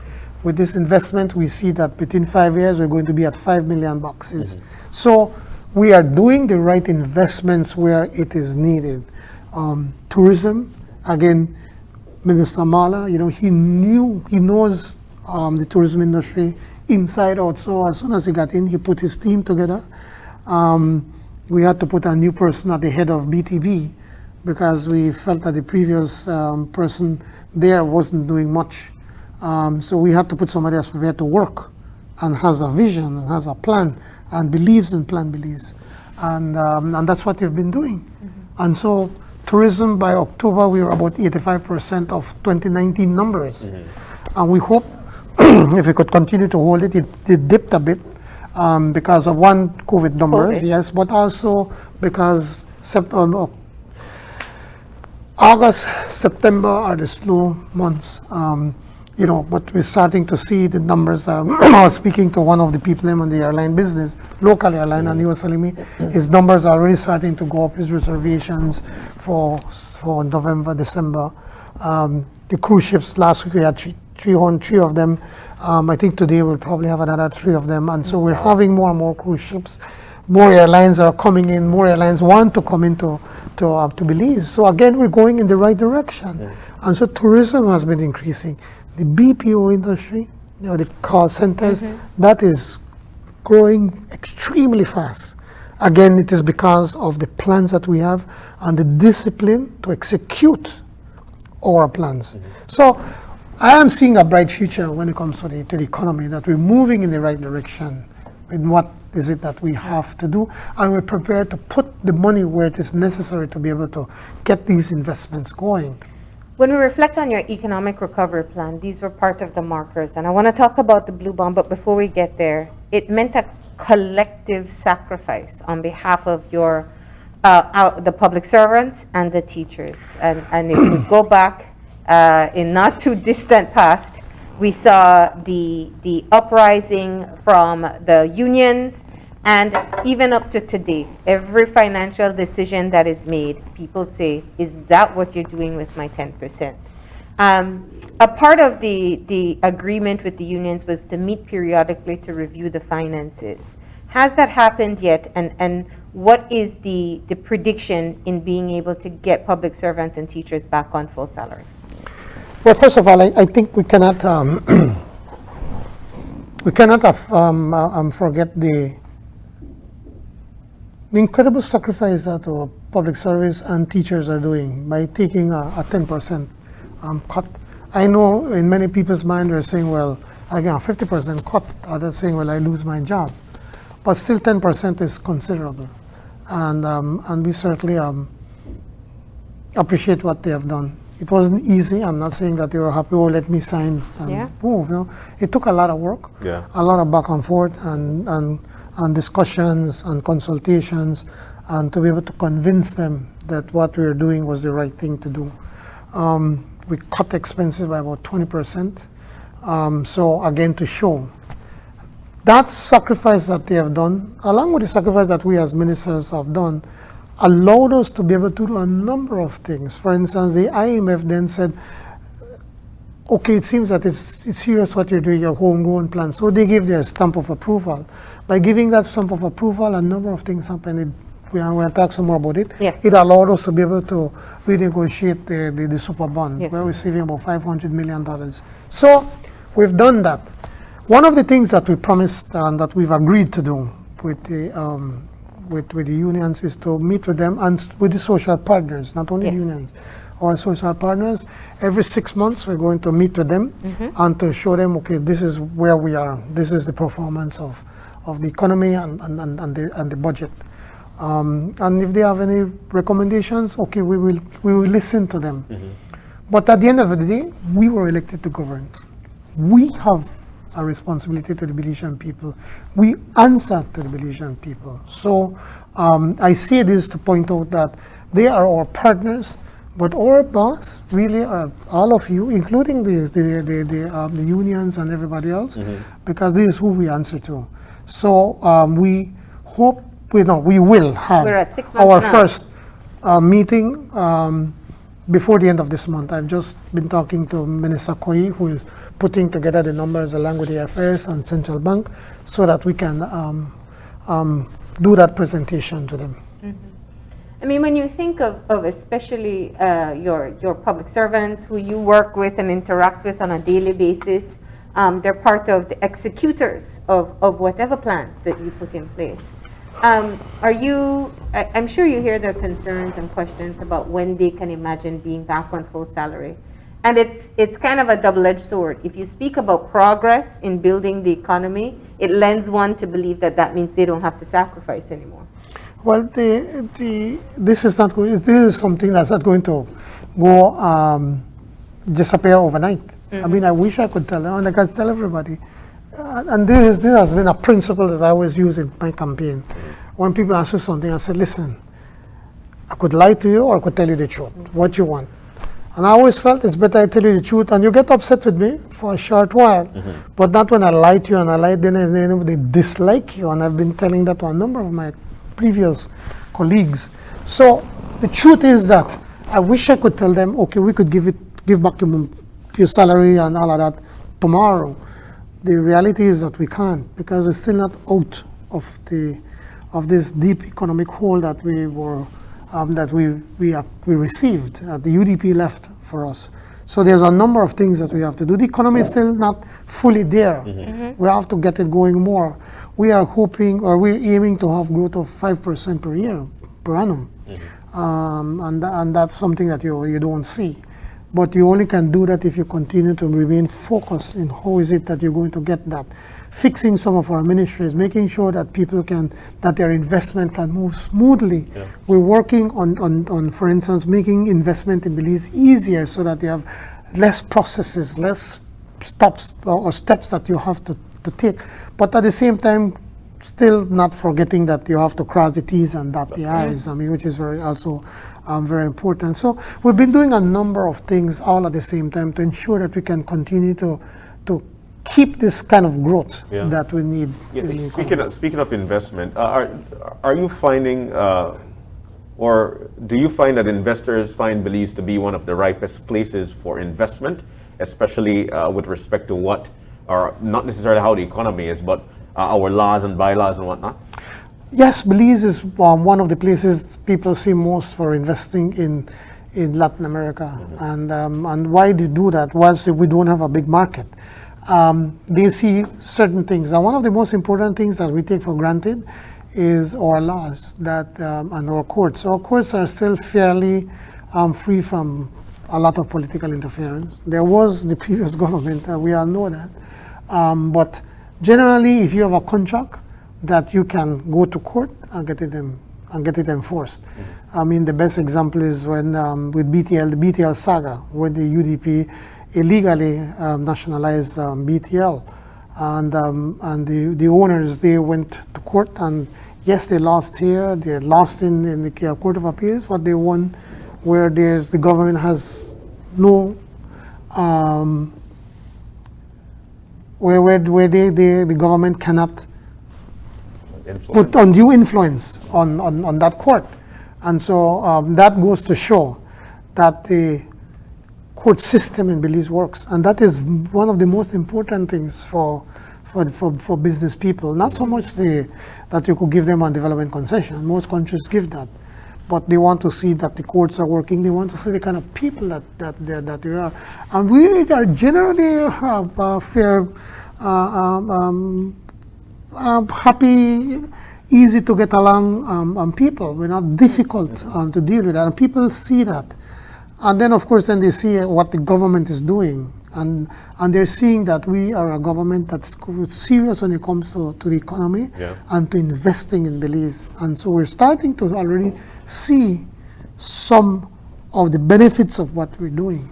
With this investment, we see that within 5 years, we're going to be at 5 million boxes. So we are doing the right investments where it is needed. Tourism, again, Minister Mala, he knows the tourism industry inside out. So as soon as he got in, he put his team together. We had to put a new person at the head of BTB, because we felt that the previous person there wasn't doing much. So we had to put somebody else prepared to work and has a vision and has a plan and believes in Plan Belize. And that's what we've been doing. And so tourism, by October, we were about 85% of 2019 numbers. And we hope if we could continue to hold it, it dipped a bit because of one, COVID numbers, yes, but also because August, September are the slow months, but we're starting to see the numbers. I was speaking to one of the people in the airline business, local airline, and he was telling me his numbers are already starting to go up, his reservations for November, December. The cruise ships, last week we had three of them. I think today we'll probably have another 3 of them. And so we're having more and more cruise ships. More airlines are coming in, more airlines want to come into to Belize. So again, we're going in the right direction. And so tourism has been increasing. The BPO industry, the call centers, that is growing extremely fast. Again, it is because of the plans that we have and the discipline to execute our plans. So I am seeing a bright future when it comes to the economy, that we're moving in the right direction in what is it that we have to do, and we're prepared to put the money where it is necessary to be able to get these investments going. When we reflect on your economic recovery plan, these were part of the markers, and I want to talk about the Blue Bond, but before we get there, it meant a collective sacrifice on behalf of your the public servants and the teachers. And if we go back in not too distant past, we saw the uprising from the unions, and even up to today, every financial decision that is made, people say, is that what you're doing with my 10%? A part of the agreement with the unions was to meet periodically to review the finances. Has that happened yet? And what is the prediction in being able to get public servants and teachers back on full salary? Well, first of all, I think we cannot forget the incredible sacrifice that our public service and teachers are doing by taking a 10% cut. I know in many people's mind they're saying, well, again, a 50% cut. Others saying, well, I lose my job. But still 10% is considerable. And we certainly appreciate what they have done. It wasn't easy. I'm not saying that they were happy, oh, let me sign and move. No, it took a lot of work, a lot of back and forth and discussions and consultations, and to be able to convince them that what we were doing was the right thing to do. We cut expenses by about 20%. So again, to show that sacrifice that they have done, along with the sacrifice that we as ministers have done, allowed us to be able to do a number of things. For instance, the IMF then said, okay, it seems that it's serious what you're doing, your homegrown plan. So they gave their stamp of approval. By giving that stamp of approval, a number of things happened. We'll talk some more about it. Yes. It allowed us to be able to renegotiate the super bond. Yes. We're receiving about $500 million. So we've done that. One of the things that we promised and that we've agreed to do with the unions is to meet with them and with the social partners, not only unions, our social partners. Every 6 months we're going to meet with them and to show them, okay, this is where we are. This is the performance of the economy and the budget. And if they have any recommendations, okay, we will listen to them. But at the end of the day, we were elected to govern. We have a responsibility to the Belizean people. We answer to the Belizean people. So I say this to point out that they are our partners, but our boss really are all of you, including the unions and everybody else, because this is who we answer to. So we hope, we will have We're at 6 months our now. first meeting before the end of this month. I've just been talking to Minister Koi, who is putting together the numbers along with the affairs and central bank so that we can do that presentation to them. I mean, when you think of especially your public servants who you work with and interact with on a daily basis, they're part of the executors of whatever plans that you put in place. I'm sure you hear their concerns and questions about when they can imagine being back on full salary. And it's kind of a double-edged sword. If you speak about progress in building the economy, it lends one to believe that means they don't have to sacrifice anymore. Well, this is something that's not going to go disappear overnight. I mean, I wish I could tell them, and I can tell everybody. And this has been a principle that I always use in my campaign. When people ask me something, I said, listen, I could lie to you or I could tell you the truth, what you want. And I always felt it's better I tell you the truth, and you get upset with me for a short while, but not when I lie to you and then they dislike you. And I've been telling that to a number of my previous colleagues. So the truth is that I wish I could tell them, okay, we could give back your salary and all of that tomorrow. The reality is that we can't, because we're still not out of this deep economic hole that we were that we received. The UDP left for us. So there's a number of things that we have to do. The economy is still not fully there. We have to get it going more. We are hoping, or we're aiming to have growth of 5% per year, per annum. And that's something that you don't see. But you only can do that if you continue to remain focused in how is it that you're going to get that. Fixing some of our ministries, making sure that that their investment can move smoothly. We're working on, for instance, making investment in Belize easier so that you have less processes, less stops or steps that you have to take. But at the same time, still not forgetting that you have to cross the T's and dot the I's, which is very important. So we've been doing a number of things all at the same time to ensure that we can continue to keep this kind of growth that we need. Speaking of investment, are you finding Or do you find that investors find Belize to be one of the ripest places for investment, especially with respect to what, or not necessarily how the economy is, but our laws and bylaws and whatnot? Yes, Belize is one of the places people see most for investing in Latin America. And why they do that was we don't have a big market. They see certain things. And one of the most important things that we take for granted is our laws that and our courts. Our courts are still fairly free from a lot of political interference. There was the previous government, we all know that. But generally, if you have a contract, that you can go to court and get it enforced. I mean, the best example is when with BTL, the BTL saga, when the UDP illegally nationalized BTL, and the owners, they went to court, and yes, they lost here, they lost in the Court of Appeals, but they won where the government has no where the government cannot put undue influence on that court. And so that goes to show that the court system in Belize works. And that is one of the most important things for business people. Not so much that you could give them a development concession. Most countries give that. But they want to see that the courts are working. They want to see the kind of people that we are. And we are generally fair, happy, easy to get along people. We're not difficult to deal with, and people see that. And then, of course, then they see what the government is doing, and they're seeing that we are a government that's serious when it comes to the economy and to investing in Belize. And so we're starting to already see some of the benefits of what we're doing.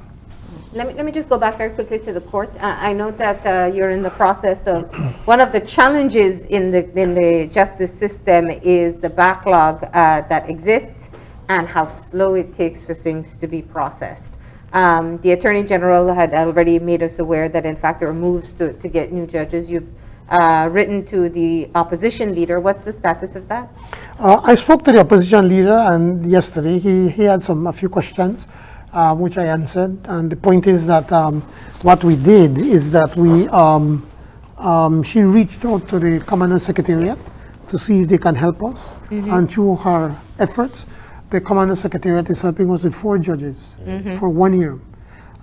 Let me just go back very quickly to the court. I know that you're in the process of, one of the challenges in the justice system is the backlog that exists and how slow it takes for things to be processed. The Attorney General had already made us aware that in fact there are moves to get new judges. You've written to the opposition leader. What's the status of that? I spoke to the opposition leader, and yesterday he had a few questions. Which I answered, and the point is that what we did is that she reached out to the Commandant Secretariat to see if they can help us, and through her efforts, the Commandant Secretariat is helping us with 4 judges for 1 year.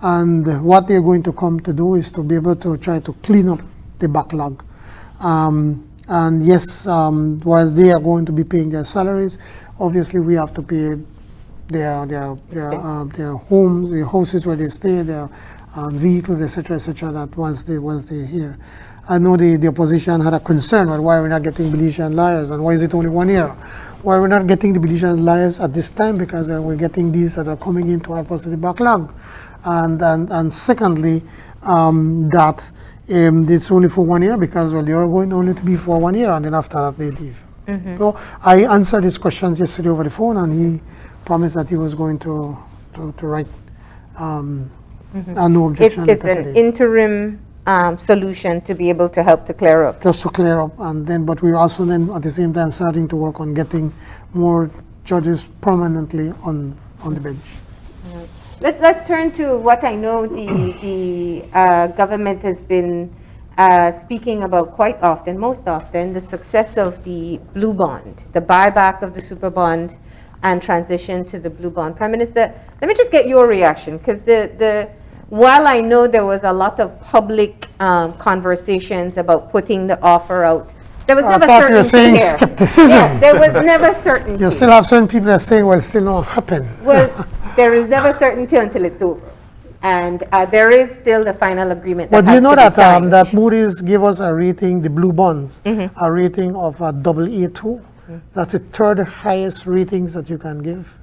And what they're going to come to do is to be able to try to clean up the backlog. And yes, whilst they are going to be paying their salaries, obviously we have to pay their homes, their houses where they stay, their vehicles, etc., that once they're here. I know the opposition had a concern about why we're not getting Belizean lawyers, and why is it only 1 year? Why we're not getting the Belizean lawyers at this time? Because we're getting these that are coming in to help us with the backlog. And secondly, that it's only for 1 year, because well, they are going only to be for 1 year, and then after that they leave. So I answered his questions yesterday over the phone, and he promised that he was going to write a no objection. It's an interim solution to be able to help to clear up. Just to clear up, and then, but we're also then at the same time starting to work on getting more judges permanently on the bench. Let's turn to what I know the government has been speaking about quite often, most often, the success of the blue bond, the buyback of the super bond, and transition to the blue bond. Prime Minister, let me just get your reaction, because while I know there was a lot of public conversations about putting the offer out, there was never certainty. You were saying here. Skepticism. Yeah, there was never certainty. You still have certain people that are saying, well, it still not happen. Well, there is never certainty until it's over. And there is still the final agreement. But do you know that Moody's gave us a rating, the blue bonds, a rating of AA2? That's the 3rd highest ratings that you can give.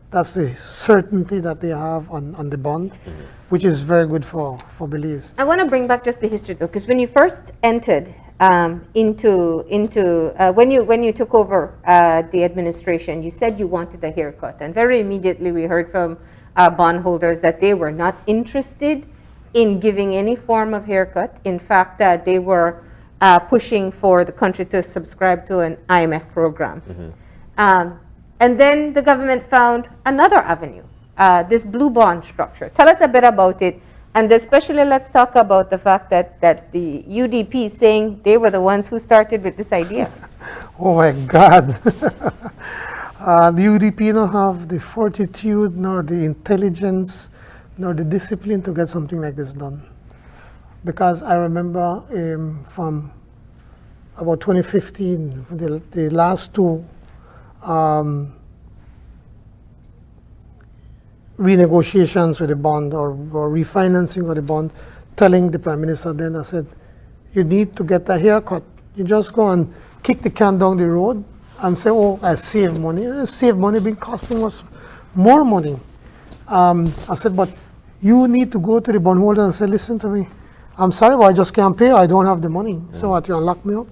That's the certainty that they have on the bond, which is very good for Belize. I want to bring back just the history though, because when you first entered when you took over the administration, you said you wanted a haircut, and very immediately we heard from bondholders that they were not interested in giving any form of haircut. In fact, they were pushing for the country to subscribe to an IMF program. And then the government found another avenue, this blue bond structure. Tell us a bit about it. And especially let's talk about the fact that the UDP is saying they were the ones who started with this idea. Oh my God. The UDP don't have the fortitude, nor the intelligence, nor the discipline to get something like this done. Because I remember from about 2015, the last two renegotiations with the bond or refinancing of the bond, telling the Prime Minister then, I said, you need to get a haircut. You just go and kick the can down the road and say, oh, I save money. Save money been costing us more money. I said, but you need to go to the bondholder and say, listen to me, I'm sorry, but I just can't pay. I don't have the money. So what, you unlock me up?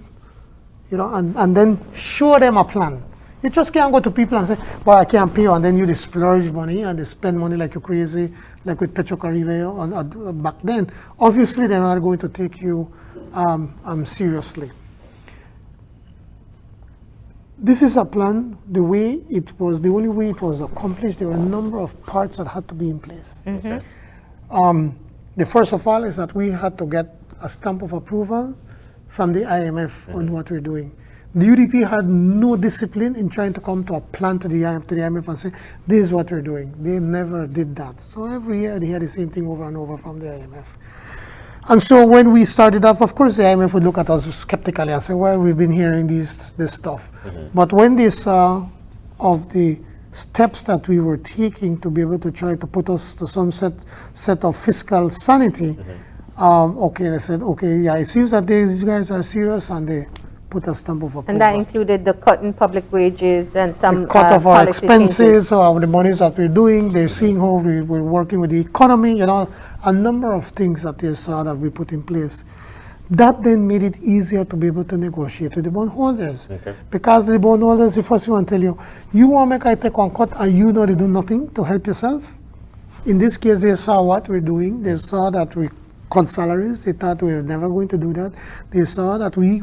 You know, and then show them a plan. You just can't go to people and say, well, I can't pay you, and then you splurge money and they spend money like you're crazy, like with Petrocaribe back then. Obviously, they're not going to take you seriously. This is a plan, the way it was, the only way it was accomplished, there were a number of parts that had to be in place. The first of all is that we had to get a stamp of approval from the IMF on what we're doing. The UDP had no discipline in trying to come to a plan to the IMF and say, this is what we're doing. They never did that. So every year they had the same thing over and over from the IMF. And so when we started off, of course, the IMF would look at us skeptically and say, well, we've been hearing this stuff. But when they saw of the steps that we were taking to be able to try to put us to some set of fiscal sanity, okay, they said, okay, yeah, it seems that these guys are serious, and they put a stamp of approval. And that included the cut in public wages and some the cut of our policy expenses, changes. or the monies that we're doing. They're seeing how we're working with the economy, you know, a number of things that they saw that we put in place. That then made it easier to be able to negotiate with the bondholders. Because the bondholders, the first thing I tell you, you want to make I take one cut and you know they do nothing to help yourself. In this case, they saw what we're doing. They saw that we cut salaries. They thought we were never going to do that. They saw that we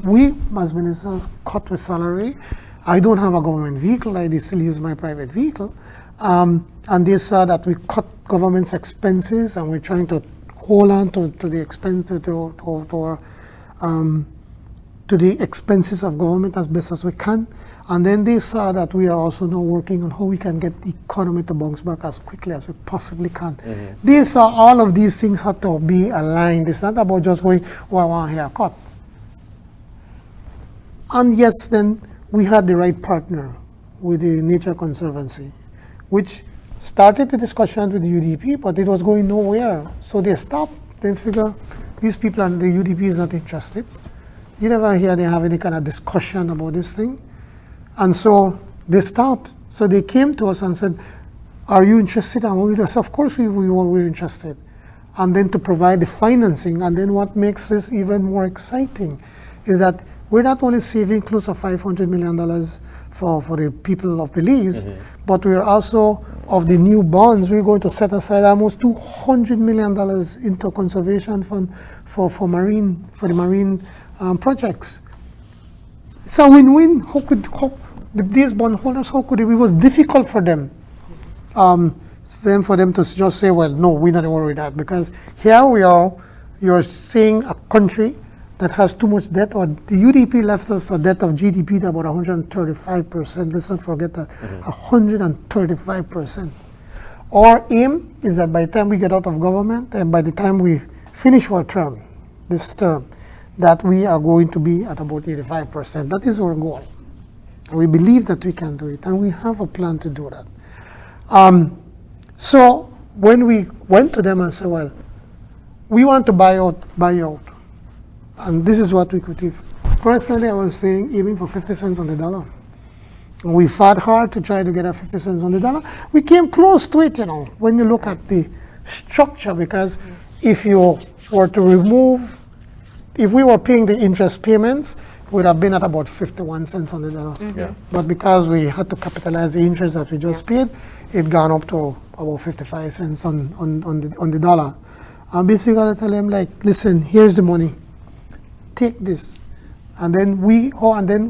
as ministers cut the salary. I don't have a government vehicle. I still use my private vehicle. And they saw that we cut government's expenses, and we're trying to hold on to the expense to the expenses of government as best as we can. And then they saw that we are also now working on how we can get the economy to bounce back as quickly as we possibly can. They saw all of these things had to be aligned. It's not about just going, oh, I want a haircut. And yes, then we had the right partner with the Nature Conservancy, which started the discussion with the UDP, but it was going nowhere. So they stopped. They figure these people and the UDP is not interested. You never hear they have any kind of discussion about this thing. And so they stopped. So they came to us and said, are you interested? And we said, of course we were interested. And then to provide the financing. And then what makes this even more exciting is that we're not only saving close to $500 million for the people of Belize, but we're also, of the new bonds, we're going to set aside almost $200 million into a conservation fund for the marine projects. It's a win-win. These bondholders, how could it? It was difficult for them, for them to just say, well, no, we're not worried with that, because here we are, you're seeing a country that has too much debt, or the UDP left us a debt of GDP to about 135%. Let's not forget that, 135%. Our aim is that by the time we get out of government, and by the time we finish our term, this term, that we are going to be at about 85%. That is our goal. And we believe that we can do it, and we have a plan to do that. So when we went to them and said, well, we want to buy out, and this is what we could give. Personally, I was saying aiming for 50 cents on the dollar. And we fought hard to try to get a 50 cents on the dollar. We came close to it, you know, when you look at the structure, because if you were to remove, if we were paying the interest payments, we would have been at about 51 cents on the dollar. But because we had to capitalize the interest that we just paid, it gone up to about 55 cents on the dollar. And basically I tell them, like, listen, here's the money. Take this. And then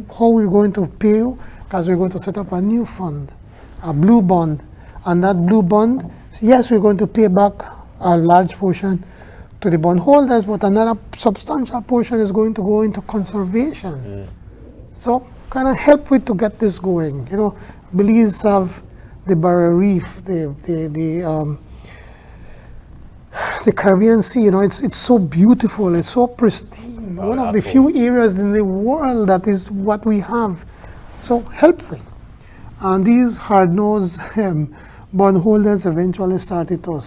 how we're going to pay you, because we're going to set up a new fund a blue bond. And that blue bond, yes, we're going to pay back a large portion to the bondholders, but another substantial portion is going to go into conservation. So kind of help with to get this going. You know, Belize have the Barrier Reef, the Caribbean Sea. You know, it's so beautiful, it's so pristine. One of the few areas in the world that is what we have. So help with. And these hard-nosed bondholders eventually started to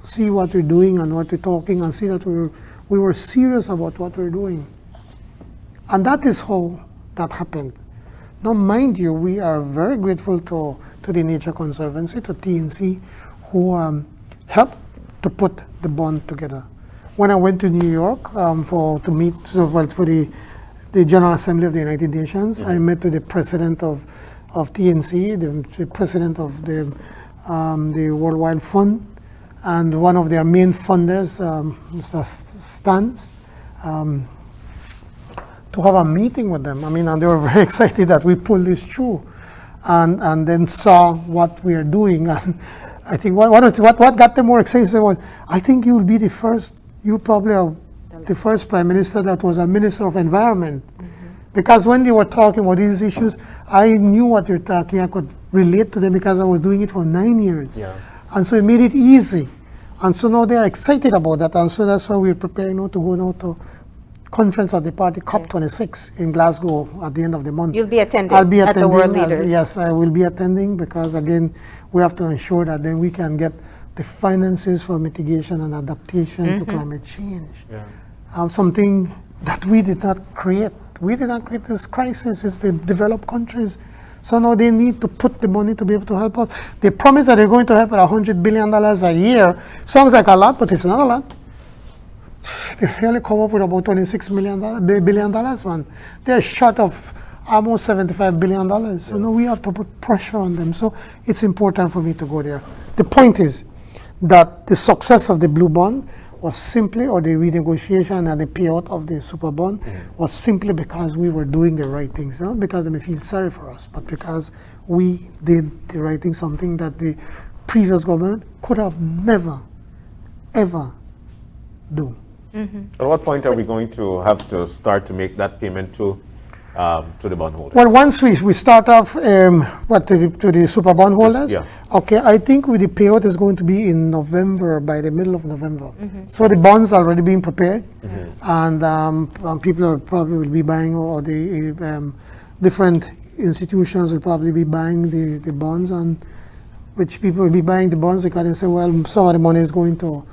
see what we're doing and what we're talking, and see that we were serious about what we're doing. And that is how that happened. Now, mind you, we are very grateful to the Nature Conservancy, to TNC, who helped to put the bond together. When I went to New York for the General Assembly of the United Nations, I met with the president of TNC, the president of the World Wide Fund, and one of their main funders, Mr. Stans, to have a meeting with them. I mean, and they were very excited that we pulled this through, and then saw what we are doing. And I think what got them more excited was, I think you'll be the first, you probably are the first prime minister that was a minister of environment. Because when they were talking about these issues, I knew what you're talking. I could relate to them because I was doing it for 9 years. Yeah. And so it made it easy. And so now they are excited about that. And so that's why we're preparing now to go now to conference of the party, COP26 in Glasgow at the end of the month. You'll be attending. I'll be at attending. the World Leaders. Yes, I will be attending, because again, we have to ensure that then we can get the finances for mitigation and adaptation to climate change. Yeah. Something that we did not create. We did not create this crisis. It's the developed countries. So now they need to put the money to be able to help us. They promise that they're going to help with $100 billion a year. Sounds like a lot, but it's not a lot. They really come up with about $26 billion, man. They're short of almost $75 billion. So now we have to put pressure on them. So it's important for me to go there. The point is that the success of the Blue Bond was simply, or the renegotiation and the payout of the super bond was simply because we were doing the right things. Not because they may feel sorry for us, but because we did the right thing, something that the previous government could have never, ever do. At what point are we going to have to start to make that payment to the bondholders? Well, once we start off, to the super bondholders, Yeah. okay, I think with the payout is going to be in November, by the middle of November. So the bonds are already being prepared, and people are probably will be buying, or the different institutions will probably be buying the bonds, and which people will be buying the bonds because they say, well, some of the money is going to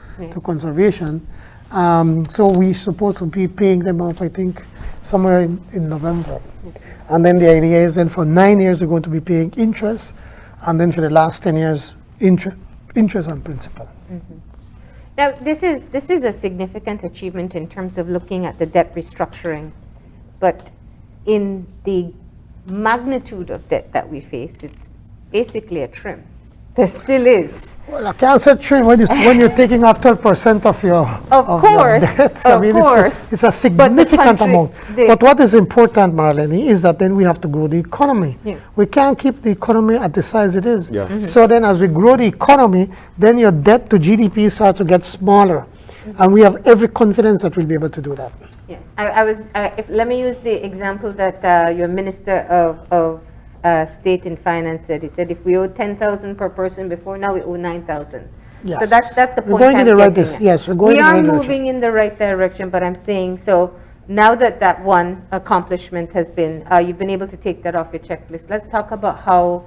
conservation. So we're supposed to be paying them off, I think, somewhere in November. And then the idea is then for 9 years we're going to be paying interest, and then for the last 10 years, interest and principal. Now, this is a significant achievement in terms of looking at the debt restructuring, but in the magnitude of debt that we face, it's basically a trim. There still is. Well, I can't say true when you're taking off 12% of your Of debt. course. It's a significant country- amount. But what is important, Marlene, is that then we have to grow the economy. Yeah. We can't keep the economy at the size it is. Yeah. So then as we grow the economy, then your debt to GDP starts to get smaller. And we have every confidence that we'll be able to do that. Yes, let me use the example that your Minister of State and Finance said. He said if we owed 10,000 per person before, now we owe 9,000. Yes. So that's the point. We're going in the right direction. yes, we're going We in the are right direction. moving in the right direction, but I'm saying, so now that one accomplishment has been, you've been able to take that off your checklist, let's talk about how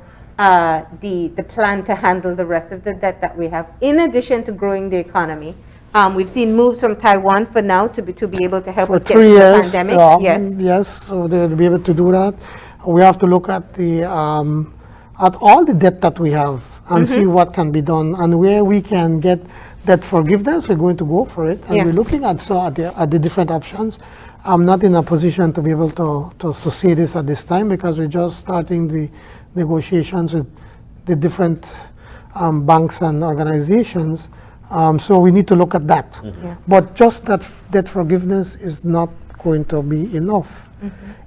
the plan to handle the rest of the debt that we have, in addition to growing the economy. We've seen moves from Taiwan for now to be able to help For us get 3 through the years, pandemic. Yes. yes, so they'll be able to do that. We have to look at at all the debt that we have and see what can be done, and where we can get debt forgiveness. We're going to go for it, and Yeah. we're looking at the different options. I'm not in a position to be able to say this at this time, because we're just starting the negotiations with the different banks and organizations. So we need to look at that. Yeah. But just that debt forgiveness is not going to be enough.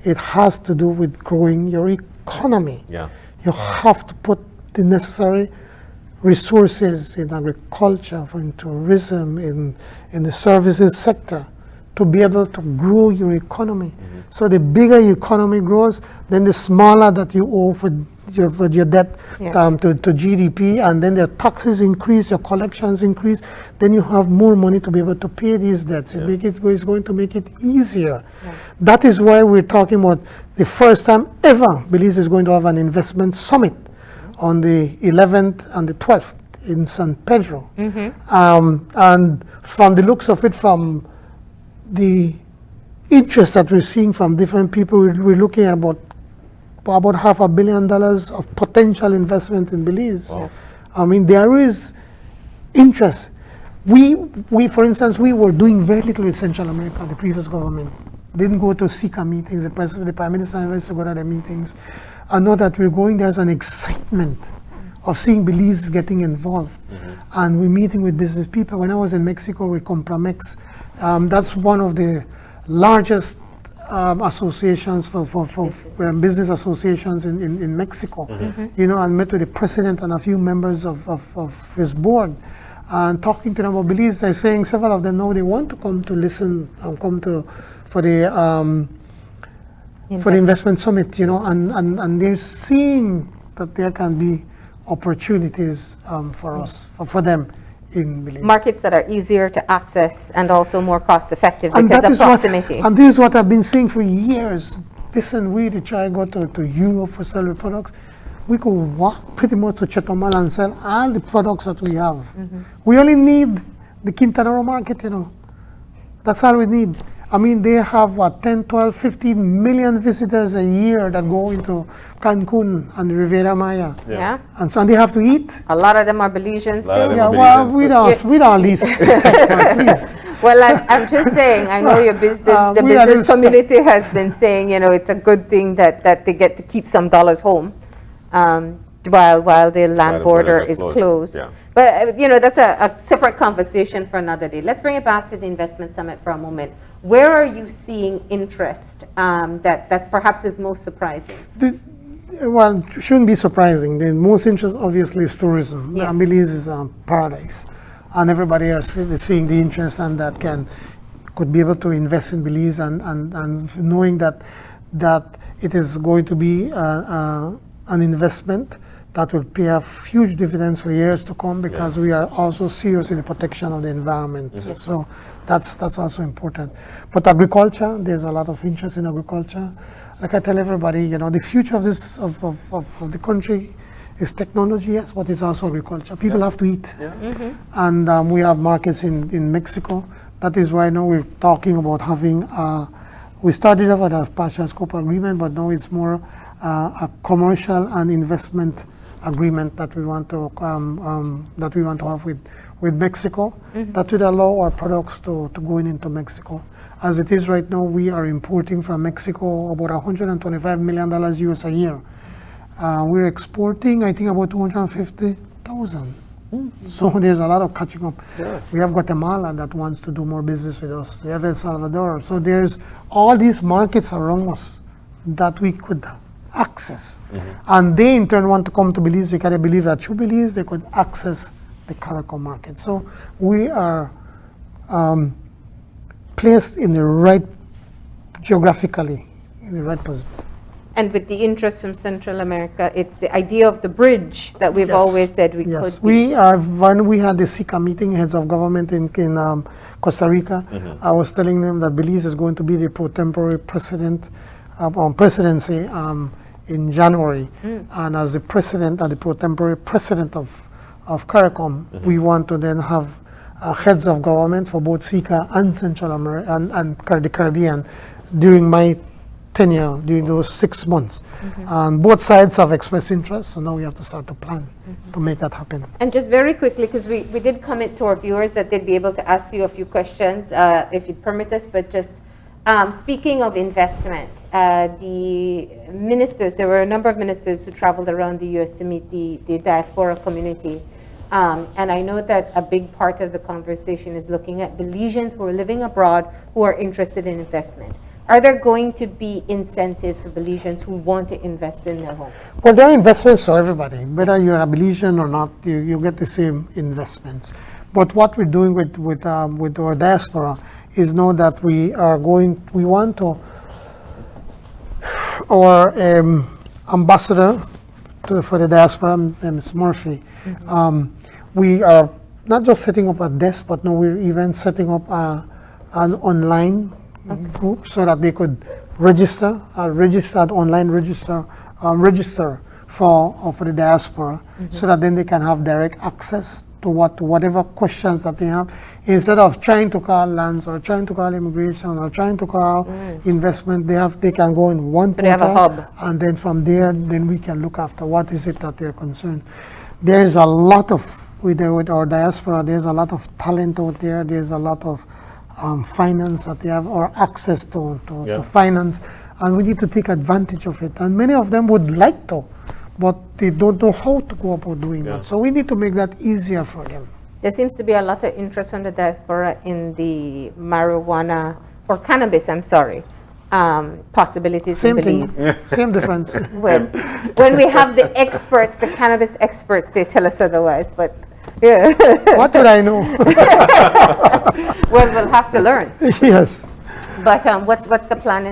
It has to do with growing your economy. Yeah. You have to put the necessary resources in agriculture, in tourism, in the services sector to be able to grow your economy. So the bigger your economy grows, then the smaller that you owe for your debt Yes. to GDP, and then the taxes increase, your collections increase, then you have more money to be able to pay these debts. It's going to make it easier. That is why we're talking about the first time ever Belize is going to have an investment summit on the 11th and the 12th in San Pedro. And from the looks of it, from the interest that we're seeing from different people, we're looking at about $500 million of potential investment in Belize. Wow. I mean, there is interest. We, for instance, we were doing very little with Central America. The previous government didn't go to SICA meetings. The Prime Minister used to go to the meetings. And now that we're going, there's an excitement of seeing Belize getting involved. And we're meeting with business people. When I was in Mexico with Compramex, that's one of the largest associations for business associations in Mexico. You know, I met with the president and a few members of his board, and talking to them about Belize. They're saying several of them now they want to come to listen and come to for the investment summit. You know, and they're seeing that there can be opportunities for us, for them in Belize. Markets that are easier to access and also more cost effective because of proximity. And this is what I've been saying for years. Listen, we try to go to Europe for selling products. We could walk pretty much to Chetumal and sell all the products that we have. We only need the Quintana market, you know. That's all we need. I mean, they have 10, 12, 15 million visitors a year that go into Cancun and Riviera Maya. Yeah. And so they have to eat. A lot of them are Belizeans lot of too. them Yeah, are well, Belizeans, we don't lease. Please. Well, I'm just saying, I know your business, the we are business in- community has been saying, you know, it's a good thing that they get to keep some dollars home while the land the border borders is are closed. closed, yeah. But, you know, that's a separate conversation for another day. Let's bring it back to the investment summit for a moment. Where are you seeing interest that perhaps is most surprising? Well, it shouldn't be surprising. The most interest, obviously, is tourism. Yes. Belize is a paradise, and everybody is seeing the interest and that could be able to invest in Belize and knowing that it is going to be an investment that will pay off huge dividends for years to come because we are also serious in the protection of the environment. So that's also important. But agriculture, there's a lot of interest in agriculture. Like I tell everybody, you know, the future of this of the country is technology, yes, but it's also agriculture. People have to eat, and we have markets in Mexico. That is why now we're talking about having. We started off with a partial scope agreement, but now it's more a commercial and investment agreement that we want to have with Mexico. That would allow our products to go into Mexico. As it is right now, we are importing from Mexico about $125 million US a year. We're exporting, I think, about 250,000. So there's a lot of catching up. We have Guatemala that wants to do more business with us. We have El Salvador. So there's all these markets around us that we could access. And they in turn want to come to Belize because they believe that through Belize they could access the CARICOM market. So we are placed in the right, geographically, in the right position. And with the interest from Central America, it's the idea of the bridge that we've always said we Yes, could be. when we had the SICA meeting, heads of government in Costa Rica, I was telling them that Belize is going to be the pro tempore presidency in January. And as the president and the pro tempore president of CARICOM, we want to then have heads of government for both SICA and Central America and the Caribbean during my tenure, during those 6 months. And both sides have expressed interest, so now we have to start to plan to make that happen. And just very quickly, because we did commit to our viewers that they'd be able to ask you a few questions, if you'd permit us, but just speaking of investment, the ministers, there were a number of ministers who traveled around the U.S. to meet the diaspora community. And I know that a big part of the conversation is looking at Belizeans who are living abroad who are interested in investment. are there going to be incentives for Belizeans who want to invest in their home? Well, there are investments for everybody. Whether you're a Belizean or not, you get the same investments. But what we're doing with our diaspora is know that we want to, our ambassador for the diaspora, Ms. Murphy, we are not just setting up a desk, but no, we're even setting up an online group so that they could register for the diaspora, so that then they can have direct access to whatever questions that they have, instead of trying to call lands or trying to call immigration or trying to call investment. They can go in one portal, they have a hub, and then from there, then we can look after what is it that they're concerned. There is a lot of with our diaspora. There's a lot of talent out there. There's a lot of finance that they have, or access to finance, and we need to take advantage of it. And many of them would like to, but they don't know how to go about doing that. So we need to make that easier for them. there seems to be a lot of interest from the diaspora in the marijuana, or cannabis, I'm sorry, possibilities Same in thing, Belize. same difference. Well, when we have the experts, the cannabis experts, they tell us otherwise, but yeah. What would I know? Well, we'll have to learn. Yes. But what's the plan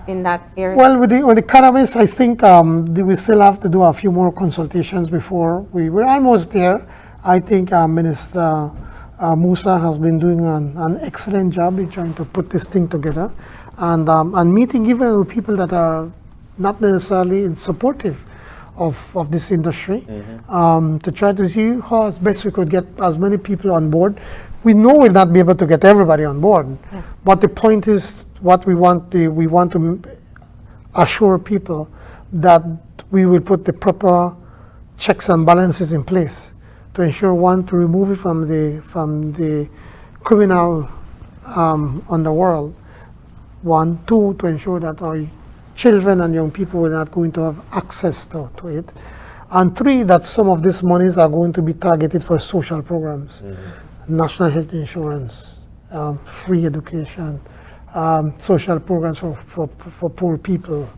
in that area? Well, with the cannabis, I think we still have to do a few more consultations before we're almost there. I think Minister Musa has been doing an excellent job in trying to put this thing together, and meeting even with people that are not necessarily supportive of this industry, to try to see how as best we could get as many people on board. We know we'll not be able to get everybody on board, but the point is what we want to assure people that we will put the proper checks and balances in place to ensure, one, to remove it from the criminal underworld, one, two, to ensure that our children and young people are not going to have access to it, and three, that some of these monies are going to be targeted for social programs. National health insurance, free education, social programs for poor people,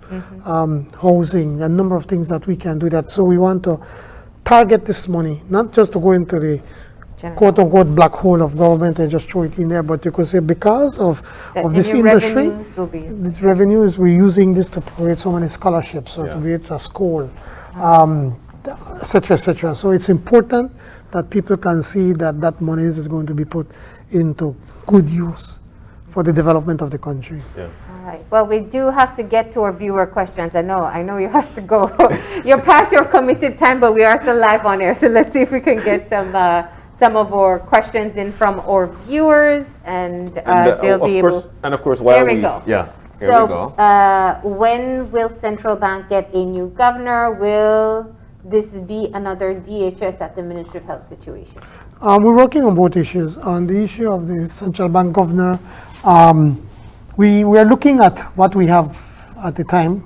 housing, a number of things that we can do that. So we want to target this money, not just to go into the quote-unquote black hole of government and just throw it in there, but you could say because of this industry, these revenues, we're using this to create so many scholarships, or to create a school, et cetera, et cetera. So it's important that people can see that that money is going to be put into good use for the development of the country. All right. Well, we do have to get to our viewer questions. I know you have to go. You're past your committed time, but we are still live on air. So let's see if we can get some of our questions in from our viewers, and they'll be able. And of course, while we go. Here we go. When will central bank get a new governor? Will this be another DHS at the Ministry of Health situation? We're working on both issues. On the issue of the central bank governor, we are looking at what we have at the time,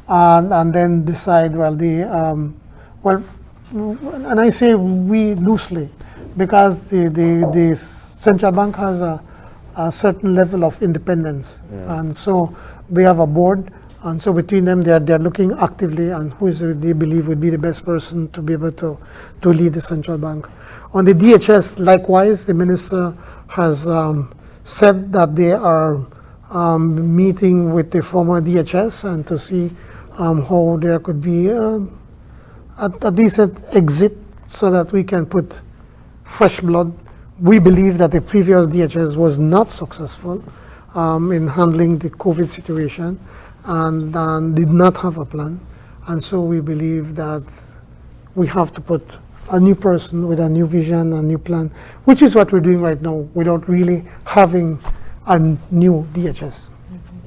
and then decide, and I say we loosely, because the central bank has a certain level of independence, and so they have a board. And so between them, they're looking actively on who they believe would be the best person to be able to lead the central bank. On the DHS, likewise, the minister has said that they are meeting with the former DHS and to see how there could be a decent exit so that we can put fresh blood. We believe that the previous DHS was not successful in handling the COVID situation, and did not have a plan, and so we believe that we have to put a new person with a new vision, a new plan, which is what we're doing right now, without really having a new DHS.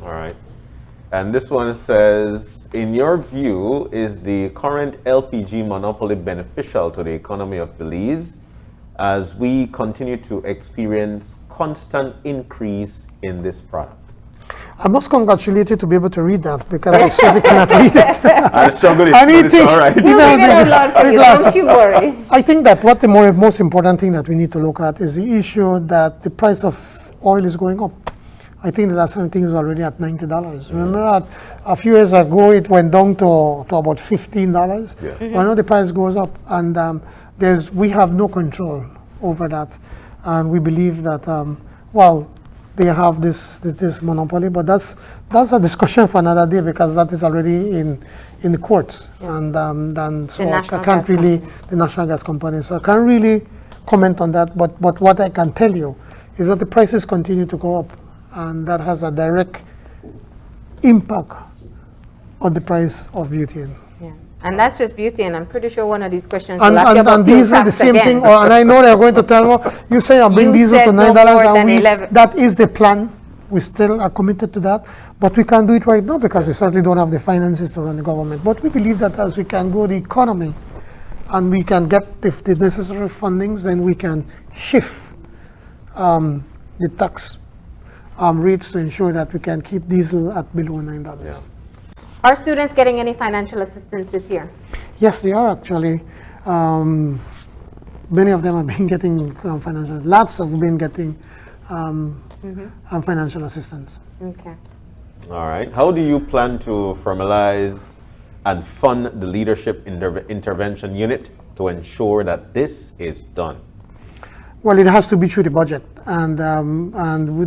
All right. And this one says, in your view, is the current LPG monopoly beneficial to the economy of Belize as we continue to experience constant increase in this product? I must congratulate you to be able to read that, because I certainly cannot read it. I struggle, I mean, it's all right. We'll read it out loud for you, don't you worry. I think that what the most important thing that we need to look at is the issue that the price of oil is going up. I think the last time I think it was already at $90. Remember, a few years ago it went down to about $15. Yeah. Well, now the price goes up, and we have no control over that, and we believe that they have this monopoly, but that's a discussion for another day, because that is already in the courts, and so I can't really, the National Gas Company, so I can't really comment on that. But what I can tell you is that the prices continue to go up, and that has a direct impact on the price of butane. Yeah. And that's just butane. I'm pretty sure one of these questions And, will ask you about and fuel diesel, the tax same again. thing. And I know they're going to tell me, you say I'll bring You diesel said to no $9, more than and 11. that is the plan. We still are committed to that, but we can't do it right now because we certainly don't have the finances to run the government. But we believe that as we can grow the economy and we can get the necessary fundings, then we can shift the tax rates to ensure that we can keep diesel at below $9. Yeah. Are students getting any financial assistance this year? Yes, they are actually. Many of them have been getting financial. Lots have been getting financial assistance. Okay. All right. How do you plan to formalize and fund the leadership intervention unit to ensure that this is done? Well, it has to be through the budget, and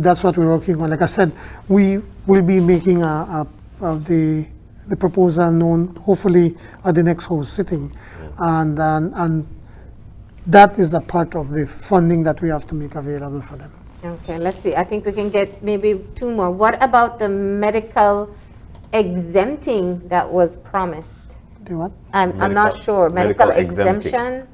that's what we're working on. Like I said, we will be making the proposal known hopefully at the next House sitting, and that is a part of the funding that we have to make available for them. Okay, let's see. I think we can get maybe two more. What about the medical exempting that was promised? The what? I'm not sure. Medical exempting. exemption?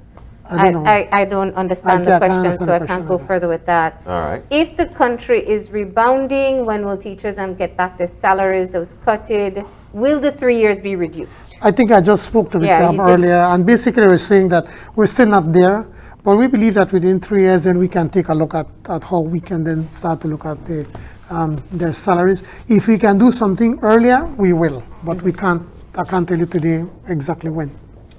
I don't know. I don't understand the can't question, understand so the I can't question go either. further with that. All right. If the country is rebounding, when will teachers get back their salaries that was cutted? Will the 3 years be reduced? I think I just spoke to Yeah, Victor you did. earlier, and basically we're saying that we're still not there, but we believe that within 3 years, then we can take a look at how we can then start to look at their salaries. If we can do something earlier, we will, but we can't. I can't tell you today exactly when.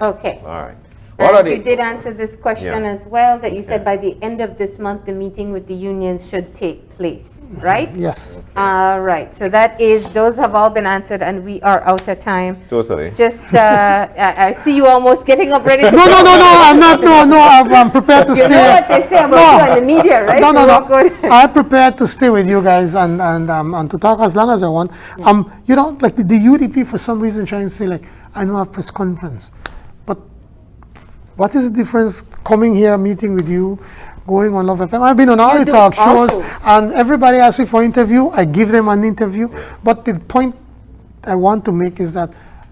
Okay. All right. What are And you the, did answer this question Yeah. as well, that you said Yeah. by the end of this month, the meeting with the unions should take place, right? Yes. All right, so those have all been answered, and we are out of time. totally. Just, I see you almost getting up ready to No, I'm not. No, I'm prepared to You know stay. what they say about you and the media, right? No, So no. we're good. I'm prepared to stay with you guys and to talk as long as I want. Like the UDP for some reason trying to say like, I know I have press conference, but what is the difference coming here, meeting with you, going on Love FM? I've been on all the do talk all shows, shows. and everybody asks me for interview. I give them an interview. But the point I want to make is that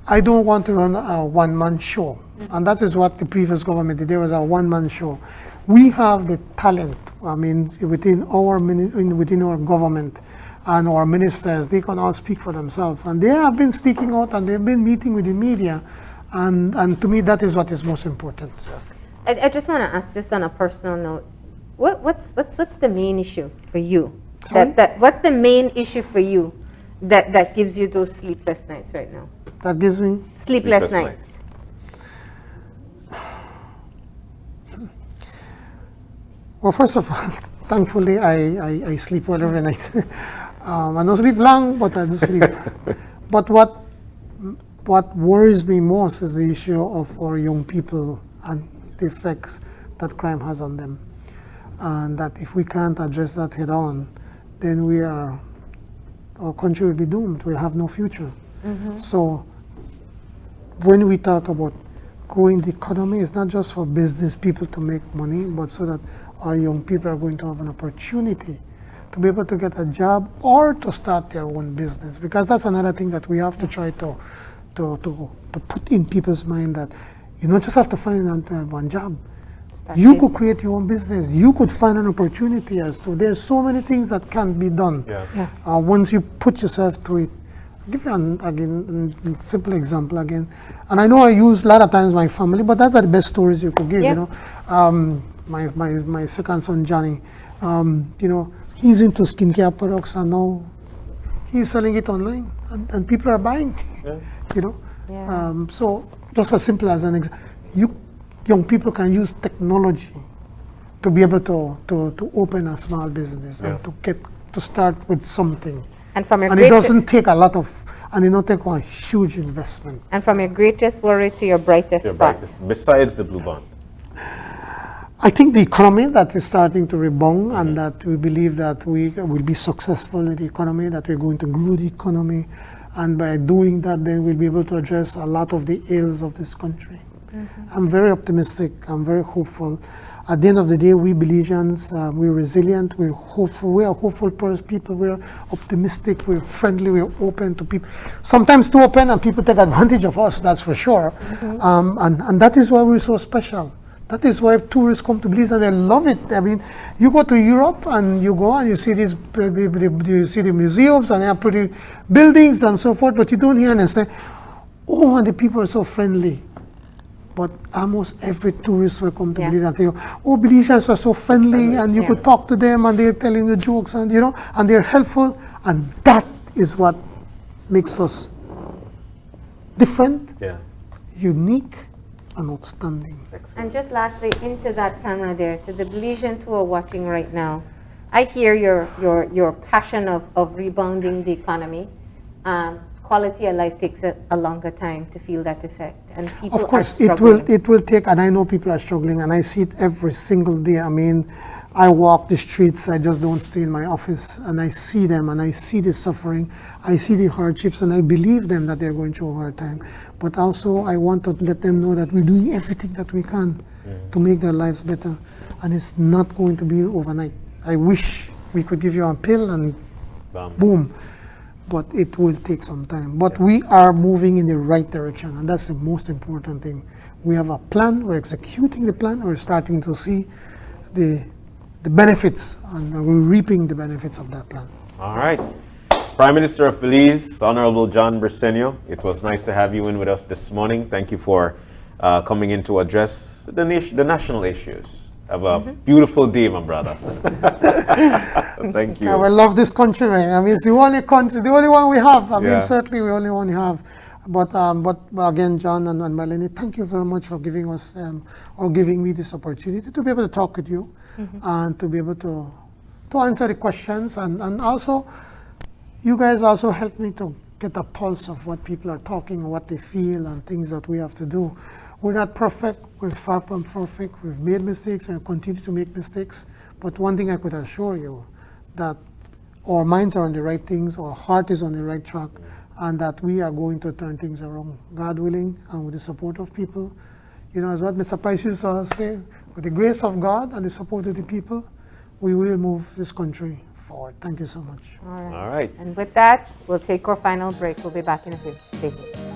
I don't want to run a one-man show. And that is what the previous government did. There was a one-man show. We have the talent, within our government and our ministers. They can all speak for themselves. And they have been speaking out, and they've been meeting with the media. And to me, that is what is most important. I just want to ask, just on a personal note, what's the main issue for you? Sorry? What's the main issue for you that gives you those sleepless nights right now? That gives me. Sleepless Sleepless nights. Well, first of all, thankfully, I sleep well every night. I don't sleep long, but I do sleep. But what worries me most is the issue of our young people and the effects that crime has on them. And that if we can't address that head on, then our country will be doomed. We'll have no future. So when we talk about growing the economy, it's not just for business people to make money, but so that our young people are going to have an opportunity to be able to get a job or to start their own business. Because that's another thing that we have to try to put in people's mind, that you don't just have to find one job. You could create your own business. You could find an opportunity as to. There's so many things that can be done once you put yourself to it. I'll give you a simple example again. And I know I use a lot of times my family, but that's the best stories you could give. Yeah. My second son Johnny, he's into skincare products, and now he's selling it online, and people are buying. Yeah. So just as simple as an example, young people can use technology to be able to open a small business and to get to start with something. And from your And it greatest, doesn't take a lot of, and it don't take a huge investment. and from your greatest worry to your brightest Your spot. brightest, besides the blue bond. I think the economy that is starting to rebound, and that we believe that we will be successful in the economy, that we're going to grow the economy, and by doing that, then we'll be able to address a lot of the ills of this country. I'm very optimistic. I'm very hopeful. At the end of the day, we Belizeans, we're resilient. We're hopeful. We are hopeful people. We're optimistic. We're friendly. We're open to people. Sometimes too open, and people take advantage of us. That's for sure. And that is why we're so special. That is why tourists come to Belize and they love it. I mean, you go to Europe and you go and you see these, you see the museums and they have pretty buildings and so forth, but you don't hear and say, oh, and the people are so friendly. But almost every tourist will come to Belize and tell you, oh, Belizeans are so friendly, and you could talk to them and they're telling you jokes and, and they're helpful. And that is what makes us different, unique, and outstanding. And just lastly, into that camera there, to the Belizeans who are watching right now, I hear your passion of rebounding the economy. Quality of life takes a longer time to feel that effect, and people Of course, are struggling. it will take, and I know people are struggling, and I see it every single day. I mean, I walk the streets, I just don't stay in my office, and I see them, and I see the suffering, I see the hardships, and I believe them that they're going through a hard time. But also, I want to let them know that we're doing everything that we can to make their lives better, and it's not going to be overnight. I wish we could give you a pill and boom, but it will take some time. But we are moving in the right direction, and that's the most important thing. We have a plan, we're executing the plan, we're starting to see the benefits, and we're reaping the benefits of that plan. All right. Prime Minister of Belize, Honorable John Briceno, it was nice to have you in with us this morning. Thank you for coming in to address the national issues. Have a beautiful day, my brother. Thank you. Yeah, I love this country, man. I mean, it's the only country, the only one we have. I mean, certainly we only one have. But again, John and Marlene, thank you very much for giving us or giving me this opportunity to be able to talk with you and to be able to answer the questions, and also you guys also helped me to get a pulse of what people are talking, what they feel, and things that we have to do. We're not perfect. We're far from perfect. We've made mistakes. We'll continue to make mistakes. But one thing I could assure you, that our minds are on the right things, our heart is on the right track, and that we are going to turn things around, God willing, and with the support of people. You know, as what Mr. Price used to say, with the grace of God and the support of the people, we will move this country forward. Thank you so much. All right. All right. And with that, we'll take our final break. We'll be back in a few. Stay tuned.